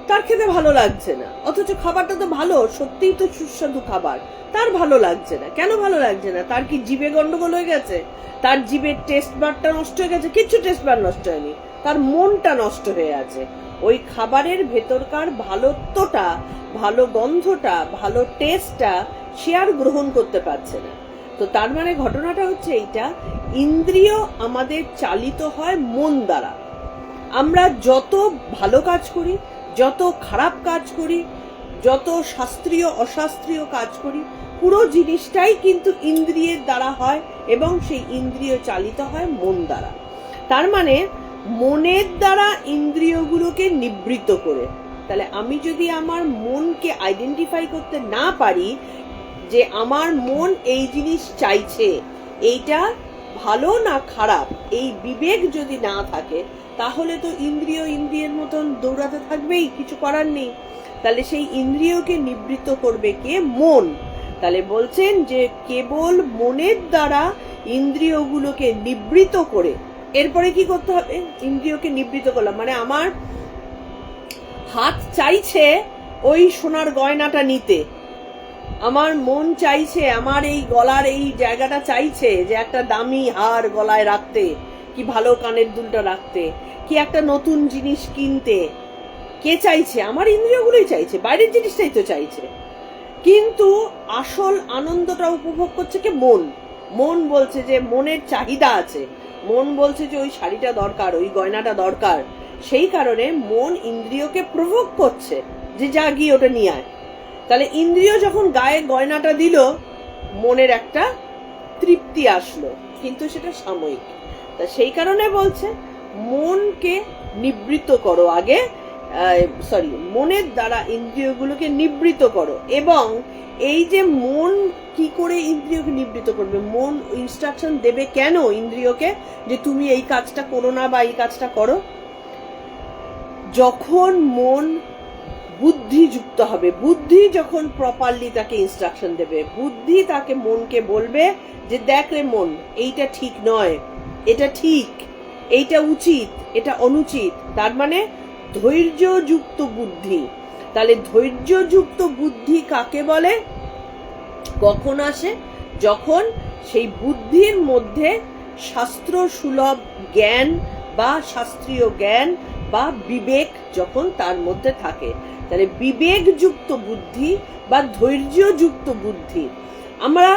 তার খেতে ভালো লাগছে না, অথচ খাবারটা তো ভালো, সত্যিই তো সুস্বাদু খাবার, তার ভালো লাগছে না। কেন ভালো লাগছে না? তার কি জিভে গন্ডগোল হয়ে গেছে? তার জিভের টেস্ট বারটা নষ্ট হয়ে গেছে? কিছু টেস্ট বার নষ্ট হয়নি, তার মনটা নষ্ট হয়ে আছে। ওই খাবারের ভেতরকার ভালোত্বটা, ভালো গন্ধটা, ভালো টেস্টটা সে আর গ্রহণ করতে পারছে না। তো তার মানে ঘটনাটা হচ্ছে এইটা, ইন্দ্রিয় আমাদের চালিত হয় মন দ্বারা। আমরা যত ভালো কাজ করি, যত খারাপ কাজ করি, যত শাস্ত্রীয় অশাস্ত্রীয় কাজ করি, পুরো জিনিসটাই কিন্তু ইন্দ্রিয়ের দ্বারা হয় এবং সেই ইন্দ্রিয় চালিত হয় মন দ্বারা। তার মানে মনের দ্বারা ইন্দ্রিয়গুলোকে নিবৃত্ত করে, তাহলে আমি যদি আমার মনকে আইডেন্টিফাই করতে না পারি যে আমার মন এই জিনিস চাইছে, এইটা ভালো না খারাপ, এই বিবেক যদি না থাকে, তাহলে তো ইন্দ্রিয় ইন্দ্রিয়ের মতন দৌড়াতে থাকবেই, কিছু করার নেই। তাহলে সেই ইন্দ্রিয়কে নিবৃত্ত করবে কে? মন। তাহলে বলছেন যে কেবল মনের দ্বারা ইন্দ্রিয়গুলোকে নিবৃত্ত করে, এরপরে কি করতে হবে? ইন্দ্রিয়কে নিবৃত্ত করলাম মানে আমার হাত চাইছে ওই সোনার গয়নাটা নিতে, আমার মন চাইছে, আমার এই গলার এই জায়গাটা চাইছে যে একটা দামি হার গলায় রাখতে, কি ভালো কানের দুলটা রাখতে, কি একটা নতুন জিনিস কিনতে। কে চাইছে? আমার ইন্দ্রিয়গুলোই চাইছে, বাইরের জিনিসটাই তো চাইছে। কিন্তু আসল আনন্দটা উপভোগ করছে কে? মন। মন বলছে যে মনের চাহিদা আছে, মন বলছে যে ওই শাড়িটা দরকার, ওই গয়নাটা দরকার। সেই কারণে মন ইন্দ্রিয়কে প্রভোগ করছে যে যা গিয়ে ওটা নিয়ে আয়। তাহলে ইন্দ্রিয় যখন গায়ে গয়নাটা দিল, মনের একটা তৃপ্তি আসলো, কিন্তু সেটা সাময়িক। তা সেই কারণে বলছে মনকে নিবৃত্ত করো আগে, মনের দ্বারা ইন্দ্রিয়গুলোকে নিবৃত্ত করো। এবং এই যে মন কি করে ইন্দ্রিয়কে নিবৃত্ত করবে? মন ইনস্ট্রাকশন দেবে কেন ইন্দ্রিয়কে যে তুমি এই কাজটা করো না বা এই কাজটা করো? যখন মন বুদ্ধি যুক্ত হবে, বুদ্ধি যখন প্রপারলি তাকে ইনস্ট্রাকশন দেবে, বুদ্ধি তাকে মনকে বলবে যে দেখ রে মন, এইটা ঠিক নয়, এটা ঠিক, এইটা উচিত, এটা অনুচিত। তার মানে ধৈর্যযুক্ত বুদ্ধি। তাহলে ধৈর্যযুক্ত বুদ্ধি কাকে বলে? কখন আসে? যখন সেই বুদ্ধির মধ্যে শাস্ত্র সুলভ জ্ঞান বা শাস্ত্রীয় জ্ঞান বা বিবেক যখন তার মধ্যে থাকে। তাহলে বিবেকযুক্ত বুদ্ধি বা ধৈর্যযুক্ত বুদ্ধি। আমরা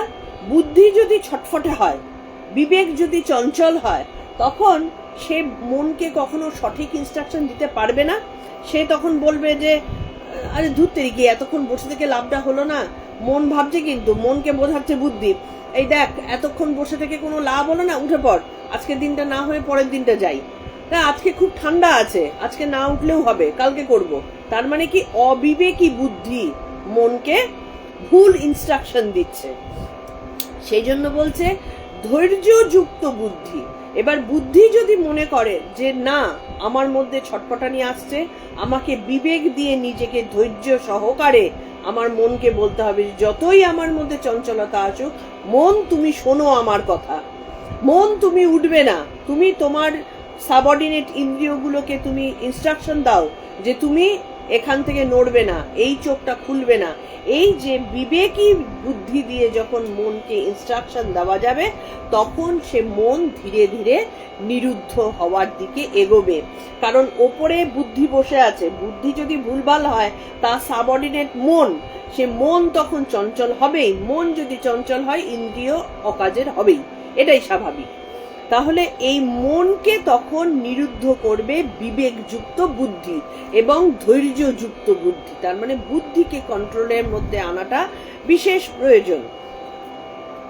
বুদ্ধি যদি ছটফটে হয়, বিবেক যদি চঞ্চল হয়, তখন সে মনকে কখনো সঠিক ইনস্ট্রাকশন দিতে পারবে না। সে তখন বলবে যে আরে ধুতে গিয়ে এতক্ষণ বসে থেকে লাভটা হলো না। মন ভাবছে, কিন্তু মনকে বোঝাচ্ছে বুদ্ধি, এই দেখ এতক্ষণ বসে থেকে কোনো লাভ হলো না, উঠে পড়, আজকের দিনটা না হয়ে পরের দিনটা যাই, আজকে খুব ঠান্ডা আছে, আজকে না উঠলেও হবে, কালকে করব। তার মানে কি? অবিবেকী বুদ্ধি মনকে ভুল ইনস্ট্রাকশন দিচ্ছে। সেই জন্য বলছে ধৈর্যযুক্ত বুদ্ধি। এবার বুদ্ধি যদি মনে করে যে না, আমার মধ্যে ছটপটানি আসছে, আমাকে বিবেক দিয়ে নিজেকে ধৈর্য সহকারে আমার মনকে বলতে হবে, যতই আমার মধ্যে চঞ্চলতা আসুক, মন তুমি শোনো আমার কথা, মন তুমি উঠবে না, তুমি তোমার সাবঅর্ডিনেট ইন্দ্রিয়গুলোকে তুমি ইনস্ট্রাকশন দাও যে তুমি এখান থেকে নড়বে না, এই চোখটা খুলবে না। এই যে বিবেকী বুদ্ধি দিয়ে যখন মনকে ইনস্ট্রাকশন দেওয়া যাবে, তখন সে মন ধীরে ধীরে নিরুদ্ধ হওয়ার দিকে এগোবে। কারণ ওপরে বুদ্ধি বসে আছে, বুদ্ধি যদি ভুলভাল হয়, তা সাবঅর্ডিনেট মন, সে মন তখন চঞ্চল হবেই। মন যদি চঞ্চল হয়, ইন্দ্রিয় অকাজের হবেই, এটাই স্বাভাবিক। তাহলে এই মনকে তখন নিরুদ্ধ করবে বিবেকযুক্ত বুদ্ধি এবং ধৈর্যযুক্ত বুদ্ধি। তার মানে বুদ্ধিকে কন্ট্রোলের মধ্যে আনাটা বিশেষ প্রয়োজন।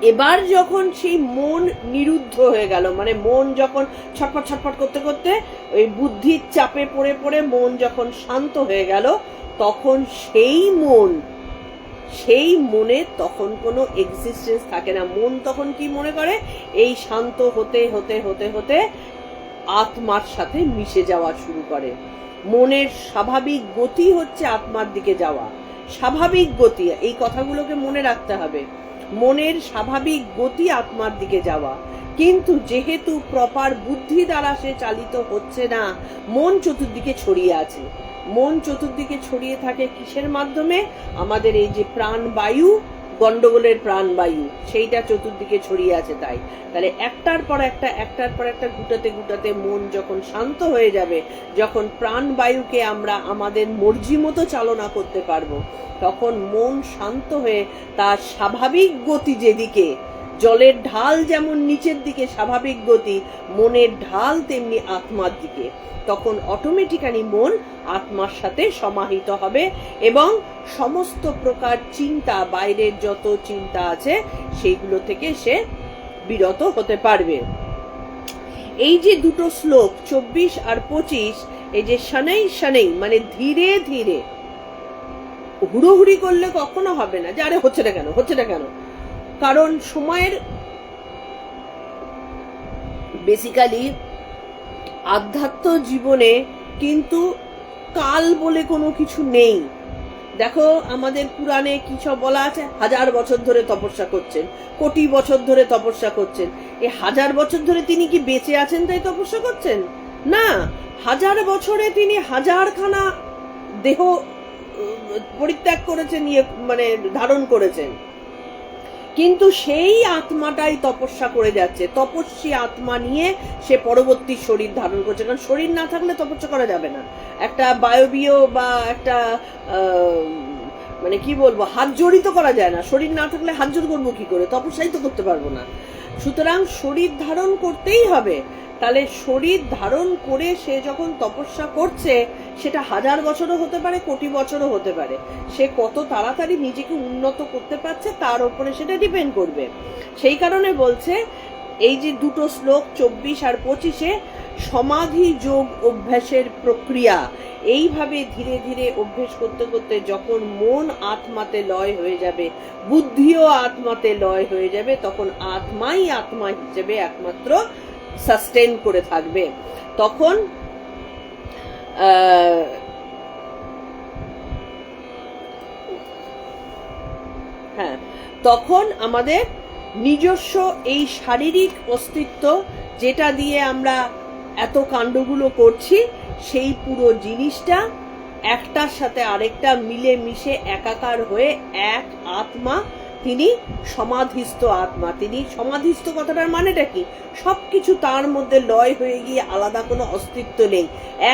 এবার যখন সেই মন নিরুদ্ধ হয়ে গেল, মানে মন যখন ছটফট ছটফট করতে করতে ওই বুদ্ধির চাপে পড়ে পড়ে মন যখন শান্ত হয়ে গেল, তখন সেই মনে তখন কোনো এক্সিস্টেন্স থাকে না। মন তখন কি মনে করে? এই শান্ত হতে হতে হতে হতে আত্মার সাথে মিশে যাওয়া শুরু করে। মনের স্বাভাবিক গতি হচ্ছে আত্মার দিকে যাওয়া, স্বাভাবিক গতি। এই কথাগুলোকে মনে রাখতে হবে। মনের স্বাভাবিক গতি আত্মার দিকে যাওয়া। কিন্তু যেহেতু প্রপার বুদ্ধি দ্বারা সে চালিত হচ্ছে না, মন চতুর্দিকে ছড়িয়ে আছে। মন চতুর্দিকে ছড়িয়ে থাকে কিসের মাধ্যমে? আমাদের এই যে প্রাণবায়ু, গন্ডগোলের প্রাণবায়ু, সেইটা চতুর্দিকে ছড়িয়ে আছে। তাহলে একটার পর একটা গুটাতে গুটাতে মন যখন শান্ত হয়ে যাবে, যখন প্রাণবায়ুকে আমরা আমাদের মর্জি মতো চালনা করতে পারবো, তখন মন শান্ত হয়ে তার স্বাভাবিক গতি, যেদিকে জলের ঢাল যেমন নিচের দিকে স্বাভাবিক গতি, মনের ঢাল তেমনি আত্মার দিকে, তখন অটোমেটিক্যালি মন আত্মার সাথে সমাহিত হবে এবং সমস্ত প্রকার চিন্তা, বাইরের যত চিন্তা আছে সেইগুলো থেকে সে বিরত হতে পারবে। এই যে দুটো শ্লোক 24 আর 25, এই যে শনৈ শনৈ মানে ধীরে ধীরে, হুড়োহুড়ি করলে কখনো হবে না যে আরে হচ্ছে না কেন। কারণ সময়ের বেসিক্যালি আধ্যাত্ম জীবনে কিন্তু কাল বলে কোনো কিছু নেই। দেখো আমাদের পুরাণে কি সব বলা আছে, 1000 বছর ধরে তপস্যা করছেন, কোটি বছর ধরে তপস্যা করছেন। এই 1000 বছর ধরে তিনি কি বেঁচে আছেন তাই তপস্যা করছেন? না, 1000 বছরে তিনি 1000খানা দেহ পরিত্যাগ করেছেন, মানে ধারণ করেছেন, কিন্তু সেই আত্মাটাই তপস্যা করে যাচ্ছে। তপস্বী আত্মা নিয়ে সে পরবর্তী শরীর ধারণ করছে, কারণ শরীর না থাকলে তপস্যা করা যাবে না। একটা বায়বীয় বা একটা মানে কি বলবো, হাত জড়িত করা যায় না। শরীর না থাকলে হাত জড় করবো কি করে? তপস্যাই তো করতে পারবো না। সুতরাং শরীর ধারণ করতেই হবে। তাহলে শরীর ধারণ করে সে যখন তপস্যা করছে, সেটা 1000 বছরও হতে পারে, কোটি বছরও হতে পারে। সে কত তাড়াতাড়ি নিজেকে উন্নত করতে পারছে তার উপরে সেটা ডিপেন্ড করবে। সেই কারণে বলছে এই যে দুটো শ্লোক 24 আর 25-এ, সমাধি যোগ অভ্যাসের প্রক্রিয়া। এইভাবে ধীরে ধীরে অভ্যেস করতে করতে যখন মন আত্মাতে লয় হয়ে যাবে, বুদ্ধিও আত্মাতে লয় হয়ে যাবে, তখন আত্মাই আত্মা হিসেবে একমাত্র সাস্টেন করে থাকবে। তখন তখন আমাদের নিজস্ব এই শারীরিক অস্তিত্ব, যেটা দিয়ে আমরা এত কাণ্ডগুলো করছি, সেই পুরো জিনিসটা একটার সাথে আরেকটা মিলে মিশে একাকার হয়ে এক আত্মা, তিনি সমাধিস্থ আত্মা। তিনি সমাধিস্থ কথাটার মানেটা কি? সবকিছু তার মধ্যে লয় হয়ে গিয়ে আলাদা কোনো অস্তিত্ব নেই,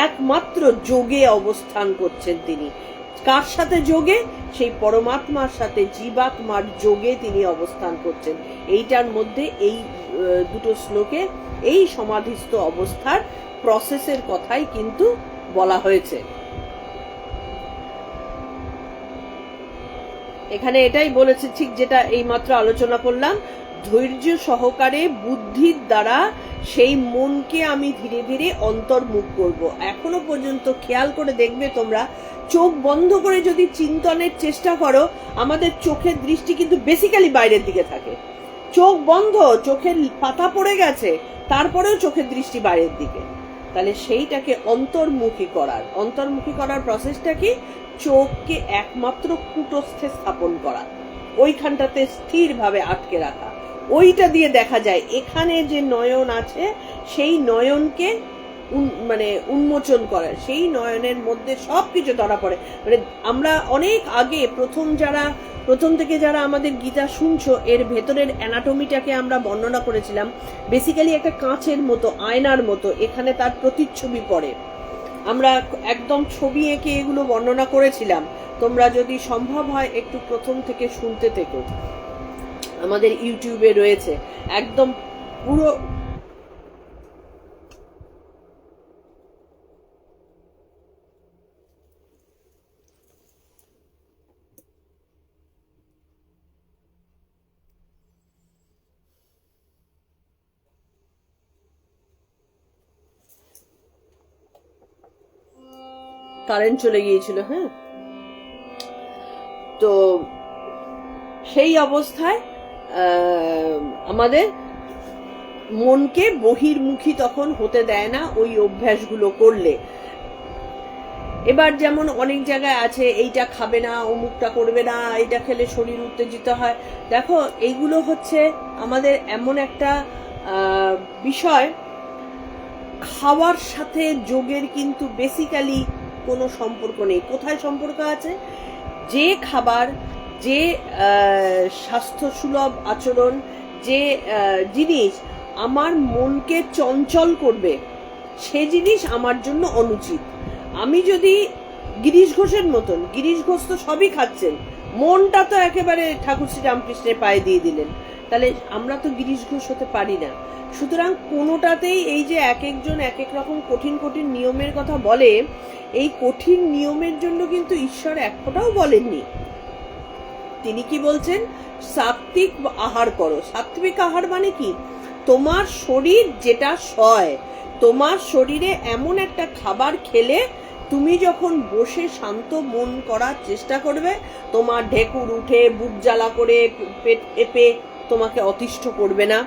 একমাত্র যোগে অবস্থান করছেন তিনি। কার সাথে যোগে? সেই পরমাত্মার সাথে, জীবাত্মার যোগে তিনি অবস্থান করছেন। এইটার মধ্যে এই দুটো শ্লোকে এই সমাধিস্থ অবস্থার প্রসেসের কথাই কিন্তু বলা হয়েছে। এখানে এটাই বলেছে, ঠিক যেটা এইমাত্র আলোচনা করলাম, ধৈর্য সহকারে বুদ্ধির দ্বারা সেই মনকে আমি ধীরে ধীরে অন্তর্মুখ করব। এখনো পর্যন্ত খেয়াল করে দেখবে তোমরা, চোখ বন্ধ করে যদি চিন্তনের চেষ্টা করো, আমাদের চোখের দৃষ্টি কিন্তু বেসিক্যালি বাইরের দিকে থাকে। চোখ বন্ধ, চোখের পাতা পড়ে গেছে, তারপরেও চোখের দৃষ্টি বাইরের দিকে। তাহলে সেইটাকে অন্তর্মুখী করার প্রসেসটা কি? চোখকে একমাত্র কূটস্থে স্থাপন করা, ওইখানটাতে স্থিরভাবে আটকে রাখা। ওইটা দিয়ে দেখা যায় এখানে যে নয়ন আছে, সেই নয়নকে মানে উন্মোচন করা, সেই নয়নের মধ্যে সবকিছু ধরা পড়ে। মানে আমরা অনেক আগে প্রথম থেকে যারা আমাদের গীতা শুনছো, এর ভেতরের অ্যানাটমিটাকে আমরা বর্ণনা করেছিলাম। বেসিক্যালি একটা কাঁচের মতো, আয়নার মতো, এখানে তার প্রতিচ্ছবি পড়ে। আমরা একদম ছবি এঁকে এগুলো বর্ণনা করেছিলাম। তোমরা যদি সম্ভব হয় একটু প্রথম থেকে শুনতে থেকো, আমাদের ইউটিউবে রয়েছে একদম পুরো। কারেন্ট চলে গিয়েছিল। হ্যাঁ, তো সেই অবস্থায় আমাদের মনকে বহির্মুখী তখন হতে দেয় না ওই অভ্যাসগুলো করলে। এবার যেমন অনেক জায়গায় আছে এইটা খাবে না, অমুকটা করবে না, এইটা খেলে শরীর উত্তেজিত হয়। দেখো, এইগুলো হচ্ছে আমাদের এমন একটা বিষয়, খাওয়ার সাথে যোগের কিন্তু বেসিক্যালি কোনো সম্পর্ক নেই। কোথায় সম্পর্ক আছে? যে খাবার, যে স্বাস্থ্য সুলভ আচরণ, যে জিনিস আমার মনকে চঞ্চল করবে, সে জিনিস আমার জন্য অনুচিত। আমি যদি গিরিশ ঘোষের মতন, গিরিশ ঘোষ তো সবই খাচ্ছেন, মনটা তো একেবারে ঠাকুর শ্রীরামকৃষ্ণের পায়ে দিয়ে দিলেন, তাহলে আমরা তো গিরিশ ঘোষ হতে পারি না। সুতরাং কোনোটাতেই এই যে এক একজন এক এক রকম কঠিন কঠিন নিয়মের কথা বলে, এই কঠিন নিয়মের জন্য কিন্তু ঈশ্বর এক ফোঁটাও বলেননি। তিনি কি বলছেন? সাত্বিক আহার করো। সাত্বিক আহার মানে কি? তোমার শরীর যেটা সয়, তোমার শরীরে এমন একটা খাবার খেলে তুমি যখন বসে শান্ত মন করার চেষ্টা করবে, তোমার ঢেকুর উঠে বুক জ্বালা করে পেট এপে তোমাকে অতিষ্ঠ করবে না,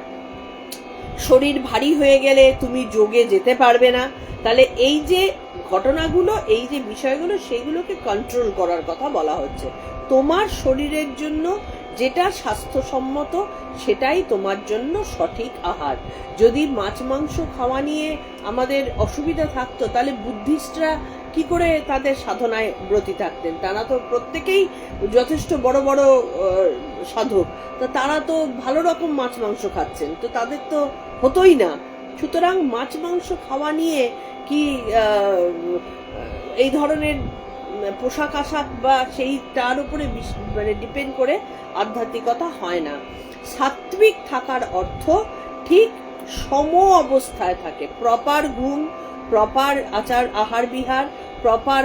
শরীর ভারী হয়ে গেলে তুমি যোগে যেতে পারবে না। তাহলে এই যে ঘটনাগুলো, এই যে বিষয়গুলো, সেগুলোকে কন্ট্রোল করার কথা বলা হচ্ছে। তোমার শরীরের জন্য যেটা স্বাস্থ্যসম্মত সেটাই তোমার জন্য সঠিক আহার। যদি মাছ মাংস খাওয়া নিয়ে আমাদের অসুবিধা থাকতো, তাহলে বুদ্ধিস্টরা কি করে তাদের সাধনায় ব্রতী থাকতেন? তারা তো প্রত্যেকেই যথেষ্ট বড় বড় সাধক, তো তারা তো ভালো রকম মাছ মাংস খাচ্ছেন, তো তাদের তো হতোই না। সুতরাং মাছ মাংস খাওয়া নিয়ে কি এই ধরনের পোশাক আশাক বা সেই তার উপরে মানে ডিপেন্ড করে আধ্যাত্মিকতা হয় না। সাত্বিক থাকার অর্থ ঠিক সম অবস্থায় থাকে, প্রপার ঘুম, প্রপার আহার বিহার, প্রপার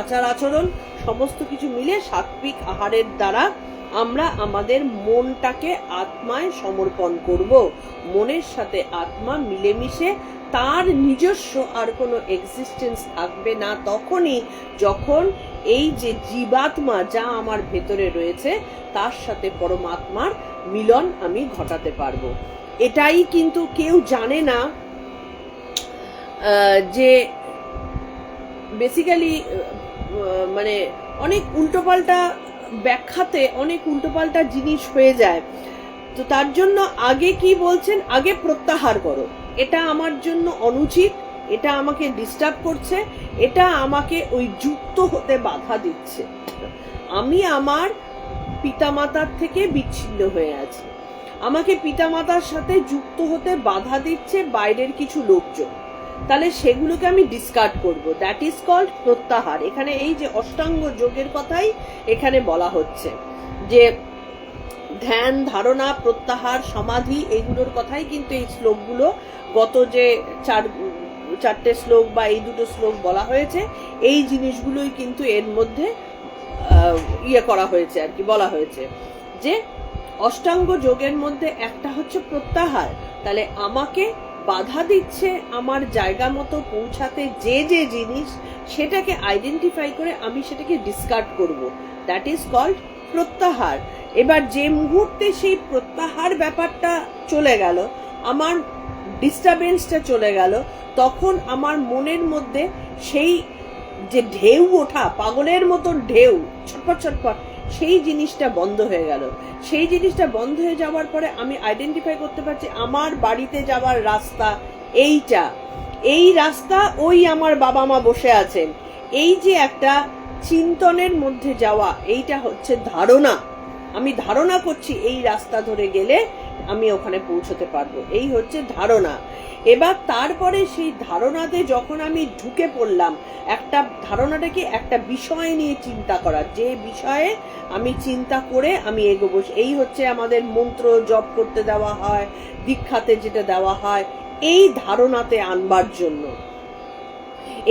আচার আচরণ, সমস্ত কিছু মিলে সাত্বিক আহারের দ্বারা আমরা আমাদের মনটাকে আত্মায় সমর্পণ করব। মনের সাথে আত্মা মিলেমিশে তার নিজস্ব আর কোনো এক্সিস্টেন্স থাকবে না তখনই যখন এই যে জীবাত্মা যা আমার ভেতরে রয়েছে তার সাথে পরমাত্মার মিলন আমি ঘটাতে পারবো। এটাই কিন্তু কেউ জানে না যে বেসিক্যালি মানে অনেক উল্টোপাল্টা ব্যাখ্যাতে অনেক উল্টোপাল্টা জিনিস হয়ে যায়। তো তার জন্য আগে কি বলছেন? আগে প্রত্যাহার করো, এটা আমার জন্য অনুচিত, এটা আমাকে ডিস্টার্ব করছে, এটা আমাকে ওই যুক্ত হতে বাধা দিচ্ছে। আমি আমার পিতামাতার থেকে বিচ্ছিন্ন হয়ে আছি, আমাকে পিতামাতার সাথে যুক্ত হতে বাধা দিচ্ছে বাইরের কিছু লোকজন, তাহলে সেগুলোকে আমি ডিসকার্ড করব। দ্যাট ইজ কল্ড প্রত্যাহার। এখানে এই যে অষ্টাঙ্গ যোগের কথাই এখানে বলা হচ্ছে, যে ধ্যান, ধারণা, প্রত্যাহার, সমাধি, এইগুলোর কথাই কিন্তু এই শ্লোকগুলো, গত যে চারটে শ্লোক বা এই দুটো শ্লোক বলা হয়েছে, এই জিনিসগুলোই কিন্তু এর মধ্যে করা হয়েছে আর কি, বলা হয়েছে যে অষ্টাঙ্গ যোগের মধ্যে একটা হচ্ছে প্রত্যাহার। তাহলে আমাকে বাধা দিচ্ছে আমার জায়গা মতো পৌঁছাতে যে যে জিনিস, সেটাকে আইডেন্টিফাই করে আমি সেটাকে ডিসকার্ড করব, দ্যাট ইজ কল্ড প্রত্যাহার। এবার যে মুহূর্তে সেই প্রত্যাহার ব্যাপারটা চলে গেল, আমার ডিস্টারবেন্সটা চলে গেল, তখন আমার মনের মধ্যে সেই যে ঢেউ ওঠা, পাগলের মতন ঢেউ ছটপট ছটপট, সেই জিনিসটা বন্ধ হয়ে গেল। সেই জিনিসটা বন্ধ হয়ে যাওয়ার পরে আমি আইডেন্টিফাই করতে পারছি আমার বাড়িতে যাওয়ার রাস্তা এইটা, এই রাস্তা ওই আমার বাবা মা বসে আছেন, এই যে একটা চিন্তনের মধ্যে যাওয়া, এইটা হচ্ছে ধারণা। আমি ধারণা করছি এই রাস্তা ধরে গেলে আমি ওখানে পৌঁছতে পারবো, এই হচ্ছে ধারণা। এবার তারপরে সেই ধারণাতে যখন আমি ঢুকে পড়লাম, একটা ধারণাটাকে একটা বিষয় নিয়ে চিন্তা করা, যে বিষয়ে আমি চিন্তা করে আমি এগোবো, এই হচ্ছে আমাদের মন্ত্র জপ করতে দেওয়া হয়, দীক্ষাতে যেটা দেওয়া হয়, এই ধারণাতে আনবার জন্য।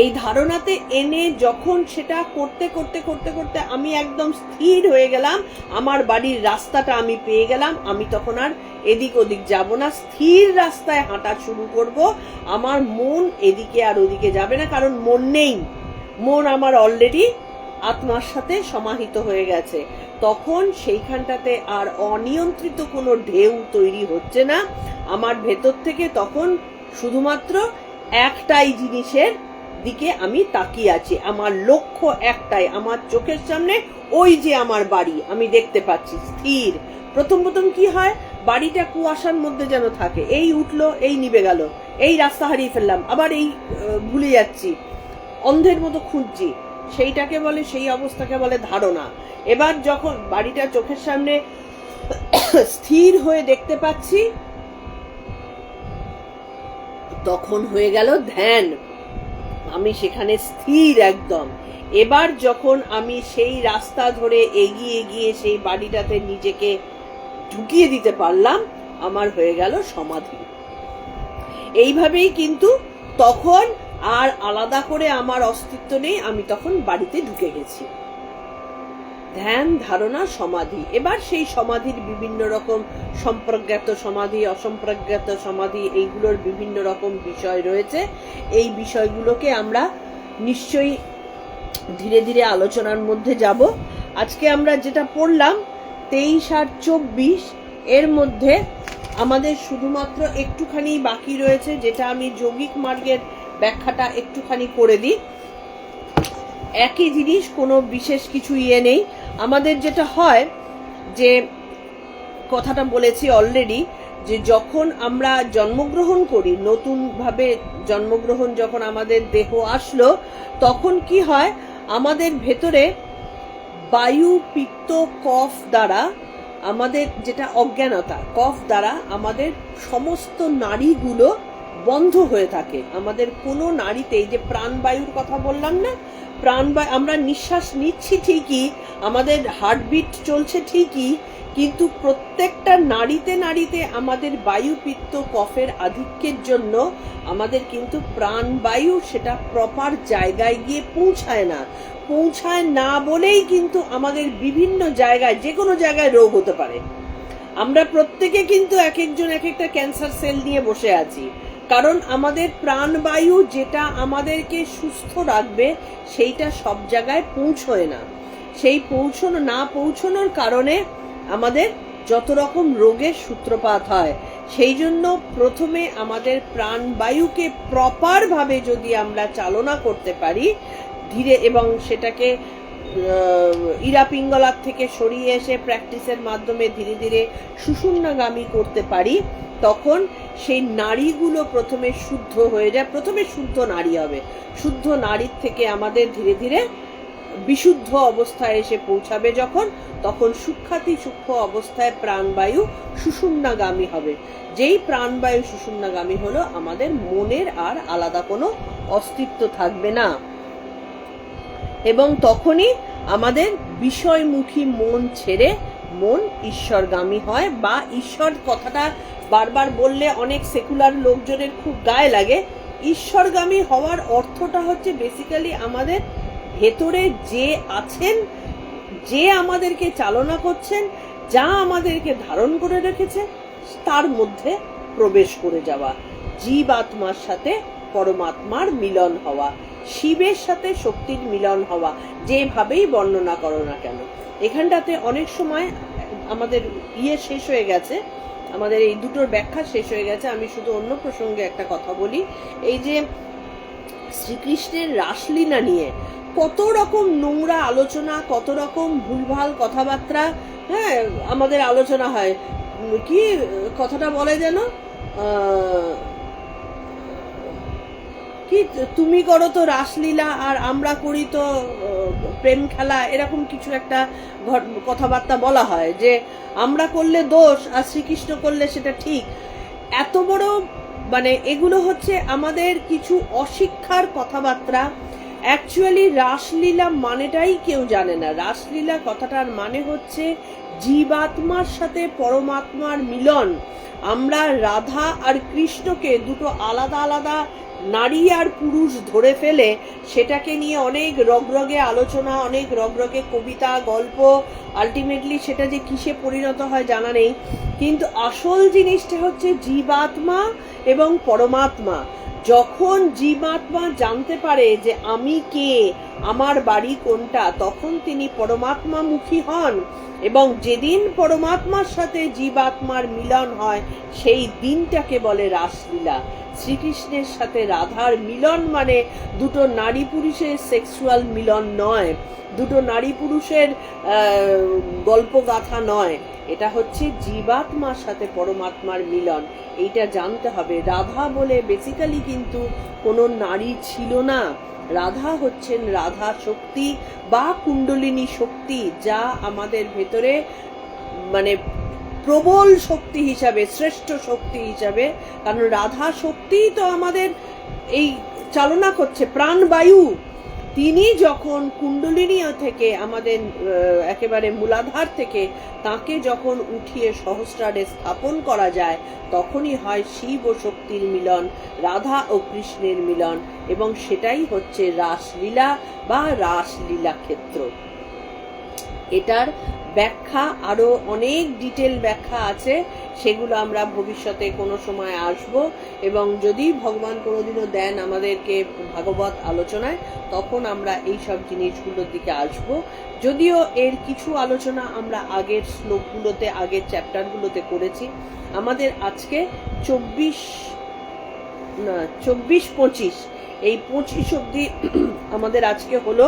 এই ধারণাতে এনে যখন সেটা করতে করতে করতে করতে আমি একদম স্থির হয়ে গেলাম, আমার বাড়ির রাস্তাটা আমি পেয়ে গেলাম, আমি তখন আর এদিক ওদিক যাব না, স্থির রাস্তায় হাঁটা শুরু করব। আমার মন এদিকে আর ওদিকে যাবে না, কারণ মন নেই, মন আমার অলরেডি আত্মার সাথে সমাহিত হয়ে গেছে। তখন সেইখানটাতে আর অনিয়ন্ত্রিত কোনো ঢেউ তৈরি হচ্ছে না আমার ভেতর থেকে, তখন শুধুমাত্র একটাই জিনিসের দিকে আমি তাকিয়ে আছি, আমার লক্ষ্য একটাই, আমার চোখের সামনে ওই যে আমার বাড়ি আমি দেখতে পাচ্ছি স্থির। প্রথম প্রথম কি হয়, বাড়িটা কুয়াশার মধ্যে যেন থাকে, এই উঠলো এই নিভে গেল, এই রাস্তা হারিয়ে ফেললাম, আবার এই ভুলে যাচ্ছি, অন্ধের মতো খুঁজছি, সেইটাকে বলে, সেই অবস্থাকে বলে ধারণা। এবার যখন বাড়িটা চোখের সামনে স্থির হয়ে দেখতে পাচ্ছি, তখন হয়ে গেল ধ্যান, আমি সেখানে স্থির একদম। এবার যখন আমি সেই রাস্তা ধরে এগিয়ে গিয়ে সেই বাড়িটাতে নিজেকে ঢুকিয়ে দিতে পারলাম, আমার হয়ে গেল সমাধি। এইভাবেই কিন্তু তখন আর আলাদা করে আমার অস্তিত্ব নেই, আমি তখন বাড়িতে ঢুকে গেছি। ধ্যান, ধারণা, সমাধি। এবার সেই সমাধির বিভিন্ন রকম সম্প্রজ্ঞাত সমাধি, অসম্প্রজ্ঞাত সমাধি, এইগুলোর বিভিন্ন রকম বিষয় রয়েছে। এই বিষয়গুলোকে আমরা নিশ্চয়ই ধীরে ধীরে আলোচনার মধ্যে যাব। আজকে আমরা যেটা পড়লাম 23 আর 24, এর মধ্যে আমাদের শুধুমাত্র একটুখানি বাকি রয়েছে, যেটা আমি যৌগিক মার্গের ব্যাখ্যাটা একটুখানি করে দিই। একই জিনিস, কোনো বিশেষ কিছু নেই। আমাদের যেটা হয়, যে কথাটা বলেছি অলরেডি, যে যখন আমরা জন্মগ্রহণ করি, নতুন ভাবে জন্মগ্রহণ যখন আমাদের দেহ আসলো, তখন কি হয়, আমাদের ভেতরে বায়ু, পিত্ত, কফ দ্বারা আমাদের যেটা অজ্ঞানতা, কফ দ্বারা আমাদের সমস্ত নাড়িগুলো বন্ধ হয়ে থাকে। আমাদের কোনো নাড়িতেই, যে প্রাণবায়ুর কথা বললাম না, প্রাণবায়ু, আমরা নিঃশ্বাস নিচ্ছি ঠিকই, আমাদের হার্টবিট চলছে ঠিকই, কিন্তু প্রত্যেকটা নাড়িতে নাড়িতে আমাদের বায়ু, পিত্ত, কফের আধিক্যের জন্য আমাদের কিন্তু প্রাণবায়ু সেটা প্রপার জায়গায় গিয়ে পৌঁছায় না বলেই কিন্তু আমাদের বিভিন্ন জায়গায়, যে কোনো জায়গায় রোগ হতে পারে। আমরা প্রত্যেকে কিন্তু এক একজন এক একটা ক্যান্সার সেল নিয়ে বসে আছি, কারণ আমাদের প্রাণবায়ু যেটা আমাদেরকে সুস্থ রাখবে সেইটা সব জায়গায় পৌঁছয় না। সেই পৌঁছানোর কারণে আমাদের যত রকম রোগের সূত্রপাত হয়। সেই জন্য প্রথমে আমাদের প্রাণবায়ুকে প্রপার ভাবে যদি আমরা চালনা করতে পারি ধীরে, এবং সেটাকে ইরা পিঙ্গলার থেকে সরিয়ে এসে প্র্যাকটিসের মাধ্যমে ধীরে ধীরে সুষুম্নাগামী করতে পারি, তখন সেই নাড়িগুলো প্রথমে শুদ্ধ হয়ে যায়। প্রথমে শুদ্ধ নাড়ি হবে, শুদ্ধ নাড়ির থেকে আমাদের ধীরে ধীরে বিশুদ্ধ অবস্থায় এসে পৌঁছাবে যখন, তখন সূক্ষ্মাতি সূক্ষ্ম অবস্থায় প্রাণবায়ু সুষুম্নাগামী হবে। যেই প্রাণবায়ু সুষুম্নাগামী হলো, আমাদের মনের আর আলাদা কোনো অস্তিত্ব থাকবে না, এবং তখনই আমাদের বিষয়মুখী মন ছেড়ে মন ঈশ্বরগামী হয়। বা ঈশ্বর কথাটা বারবার বললে অনেক সেকুলার লোকজনের খুব গায়ে লাগে। ঈশ্বরগামী হওয়ার অর্থটা হচ্ছে বেসিক্যালি আমাদের ভেতরে যে আছেন, যে আমাদেরকে চালনা করছেন, যা আমাদেরকে ধারণ করে রেখেছে, তার মধ্যে প্রবেশ করে যাওয়া, জীব আত্মার সাথে পরমাত্মার মিলন হওয়া, শিবের সাথে শক্তির মিলন হওয়া, যেভাবেই বর্ণনা করো না কেন। এখানটাতে অনেক সময় আমাদের শেষ হয়ে গেছে, আমাদের এই দুটোর ব্যাখ্যা শেষ হয়ে গেছে। আমি শুধু অন্য প্রসঙ্গে একটা কথা বলি। এই যে শ্রীকৃষ্ণের রাসলীলা নিয়ে কত রকম নোংরা আলোচনা, কত রকম ভুলভাল কথাবার্তা, হ্যাঁ, আমাদের আলোচনা হয়। কি কথাটা বলে যেন, কি তুমি করো তো রাসলীলা আর আমরা করি তো প্রেম খেলা, এরকম কিছু একটা কথাবার্তা বলা হয়, যে আমরা করলে দোষ আর শ্রীকৃষ্ণ করলে সেটা ঠিক। এত বড় এগুলো হচ্ছে আমাদের কিছু অশিক্ষার কথাবার্তা। অ্যাকচুয়ালি রাসলীলা মানেটাই কেউ জানে না। রাসলীলা কথাটার মানে হচ্ছে জীবাত্মার সাথে পরমাত্মার মিলন। আমরা রাধা আর কৃষ্ণকে দুটো আলাদা আলাদা নারী আর পুরুষ ধরে ফেলে সেটাকে নিয়ে অনেক রগরগে আলোচনা, অনেক রগরগে কবিতা, গল্প, আলটিমেটলি সেটা যে কিসে পরিণত হয় জানা নেই। কিন্তু আসল জিনিসটা হচ্ছে জীবাত্মা এবং পরমাত্মা। যখন জীবাত্মা জানতে পারে যে আমি কে, আমার বাড়ি কোনটা, তখন তিনি পরমাত্মামুখী হন এবং যেদিন পরমাত্মার সাথে জীবাত্মার মিলন হয় সেই দিনটাকে বলে রাসলীলা। শ্রীকৃষ্ণের সাথে রাধার মিলন মানে দুটো নারী পুরুষের সেক্সুয়াল মিলন নয়, দুটো নারী পুরুষের গল্প গাথা নয়, এটা হচ্ছে জীবাত্মার সাথে পরমাত্মার মিলন। এইটা জানতে হবে। রাধা বলে বেসিক্যালি কিন্তু কোনো নারী ছিল না। রাধা হচ্ছেন রাধা শক্তি বা কুণ্ডলিনী শক্তি, যা আমাদের ভেতরে মানে প্রবল শক্তি হিসাবে, শ্রেষ্ঠ শক্তি হিসাবে, কারণ রাধা শক্তি তো আমাদের এই চালনা করছে প্রাণবায়ু। তিনি যখন কুণ্ডলিনী থেকে আমাদের একেবারে মূলাধার থেকে তাকে যখন উঠিয়ে সহস্রারে স্থাপন করা যায়, তখনই হয় শিব ও শক্তির মিলন, রাধা ও কৃষ্ণের মিলন, এবং সেটাই হচ্ছে রাসলীলা বা রাসলীলা ক্ষেত্র। এটার ব্যাখ্যা আরো অনেক ডিটেল ব্যাখ্যা আছে, সেগুলো আমরা ভবিষ্যতে কোনো সময় আসব, এবং যদি ভগবান কোনোদিনও দেন আমাদেরকে ভাগবত আলোচনায়, তখন আমরা এই সব জিনিসগুলোর দিকে আসব। যদিও এর কিছু আলোচনা আমরা আগের শ্লোকগুলোতে, আগের চ্যাপ্টারগুলোতে করেছি। আমাদের আজকে 24-25 এই 25 অবধি আমাদের আজকে হলো।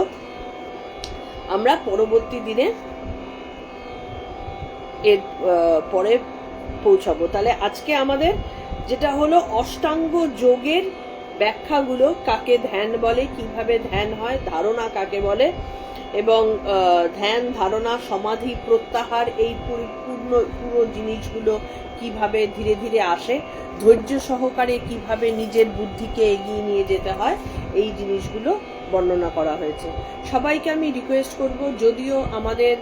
আমরা পরবর্তী দিনে এর পরে পৌঁছাবো। তাহলে আজকে আমাদের যেটা হলো অষ্টাঙ্গ যোগের ব্যাখ্যাগুলো, কাকে ধ্যান বলে, কিভাবে ধ্যান হয়, ধারণা কাকে বলে, এবং ধ্যান, ধারণা, সমাধি, প্রত্যাহার, এই পুরো জিনিসগুলো কিভাবে ধীরে ধীরে আসে, ধৈর্য সহকারে কিভাবে নিজের বুদ্ধিকে এগিয়ে নিয়ে যেতে হয়, এই জিনিসগুলো বর্ণনা করা হয়েছে। সবাইকে আমি রিকোয়েস্ট করব, যদিও আমাদের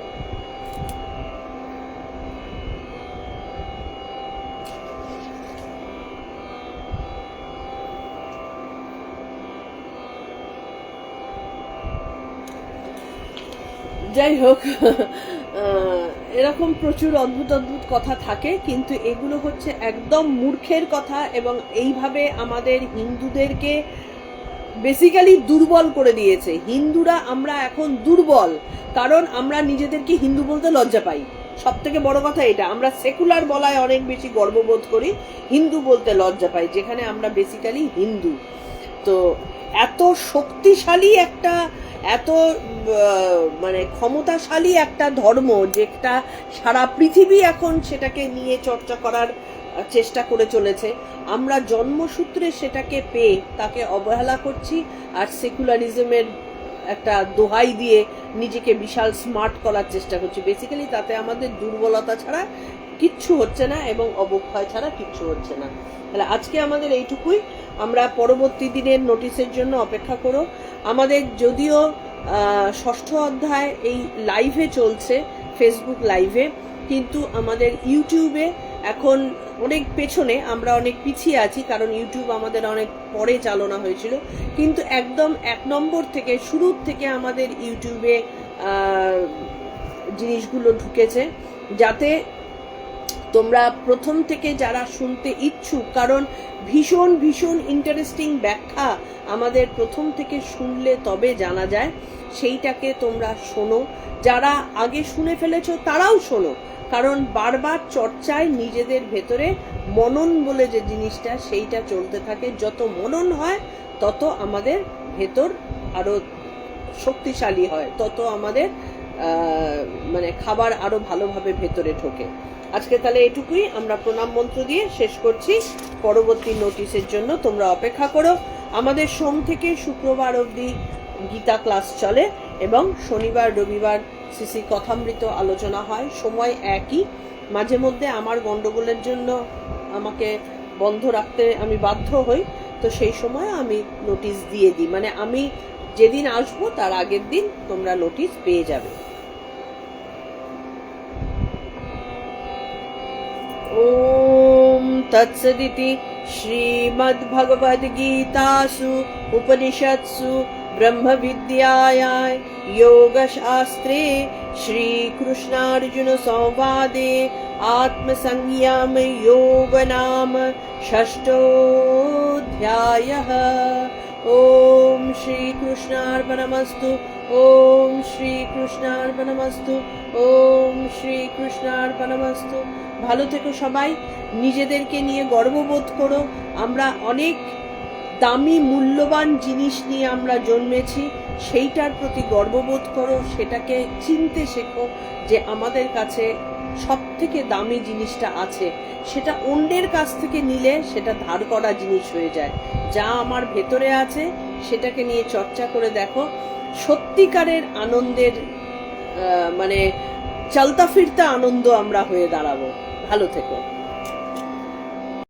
যাই হোক এরকম প্রচুর অদ্ভুত অদ্ভুত কথা থাকে, কিন্তু এগুলো হচ্ছে একদম মূর্খের কথা, এবং এইভাবে আমাদের হিন্দুদেরকে বেসিক্যালি দুর্বল করে দিয়েছে। হিন্দুরা আমরা এখন দুর্বল, কারণ আমরা নিজেদেরকে হিন্দু বলতে লজ্জা পাই। সব থেকে বড় কথা এটা, আমরা সেকুলার বলায় অনেক বেশি গর্ববোধ করি, হিন্দু বলতে লজ্জা পাই, যেখানে আমরা বেসিক্যালি হিন্দু। তো এত শক্তিশালী একটা, এত মানে ক্ষমতাশালী একটা ধর্ম, যেটা সারা পৃথিবী এখন সেটাকে নিয়ে চর্চা করার চেষ্টা করে চলেছে, আমরা জন্মসূত্রে সেটাকে পেয়ে তাকে অবহেলা করছি, আর সেকুলারিজমের একটা দোহাই দিয়ে নিজেকে বিশাল স্মার্ট করার চেষ্টা করছি। বেসিক্যালি তাতে আমাদের দুর্বলতা ছাড়া কিচ্ছু হচ্ছে না, এবং অবক্ষয় ছাড়া কিচ্ছু হচ্ছে না। তাহলে আজকে আমাদের এইটুকুই। আমরা পরবর্তী দিনের নোটিশের জন্য অপেক্ষা করো। আমাদের যদিও 6ষ্ঠ অধ্যায় এই লাইভে চলছে, ফেসবুক লাইভে, কিন্তু আমাদের ইউটিউবে এখন অনেক পেছনে, আমরা অনেক পিছিয়ে আছি, কারণ ইউটিউব আমাদের অনেক পরে চালনা হয়েছিল। কিন্তু একদম 1 নম্বর থেকে, শুরুর থেকে আমাদের ইউটিউবে জিনিসগুলো ঢুকেছে, যাতে তোমরা প্রথম থেকে যারা শুনতে ইচ্ছুক, কারণ ভীষণ ভীষণ ইন্টারেস্টিং ব্যাখ্যা আমাদের প্রথম থেকে শুনলে তবে জানা যায়, সেইটাকে তোমরা শোনো। যারা আগে শুনে ফেলেছো তারাও শোনো, কারণ বারবার চর্চায় নিজেদের ভেতরে মনন বলে যে জিনিসটা, সেইটা চলতে থাকে। যত মনন হয় তত আমাদের ভেতর আরো শক্তিশালী হয়, তত আমাদের মানে খাবার আরো ভালোভাবে ভেতরে ঢোকে। আজকে তাহলে এটুকুই, আমরা প্রণাম মন্ত্র দিয়ে শেষ করছি। পরবর্তী নোটিশের জন্য তোমরা অপেক্ষা করো। আমাদের সোম থেকে শুক্রবার অবধি গীতা ক্লাস চলে, এবং শনিবার রবিবার শ্রী কথামৃত আলোচনা হয়। সময় একই, মাঝে মধ্যে আমার গন্ডগোলের জন্য আমাকে বন্ধ রাখতে আমি বাধ্য হই, তো সেই সময় আমি নোটিশ দিয়ে দিই, মানে আমি যেদিন আসবো তার আগের দিন তোমরা নোটিশ পেয়ে যাবে। ओम तत्सदिति श्रीमद्भगवद्गीतासु उपनिषत्सु ब्रह्मविद्यायां योगशास्त्रे श्रीकृष्णार्जुन संवादे आत्मसंयम योग नाम 6ष्ठोऽध्यायः। ওম শ্রী কৃষ্ণার্পণমস্তু, ওম শ্রী কৃষ্ণার্পণমস্তু, ওম শ্রী কৃষ্ণার্পণমস্তু। ভালো থেকো সবাই, নিজেদেরকে নিয়ে গর্ববোধ করো। আমরা অনেক দামি মূল্যবান জিনিস নিয়ে আমরা জন্মেছি, সেইটার প্রতি গর্ববোধ করো, সেটাকে চিনতে শেখো যে আমাদের কাছে সব থেকে দামি জিনিসটা আছে। সেটা অন্যের কাছ থেকে নিলে সেটা ধার করা জিনিস হয়ে যায়। যা আমার ভেতরে আছে সেটাকে নিয়ে চর্চা করে দেখো, সত্যিকারের আনন্দের মানে চলতা ফিরতা আনন্দ আমরা হয়ে দাঁড়াবো। ভালো থেকো।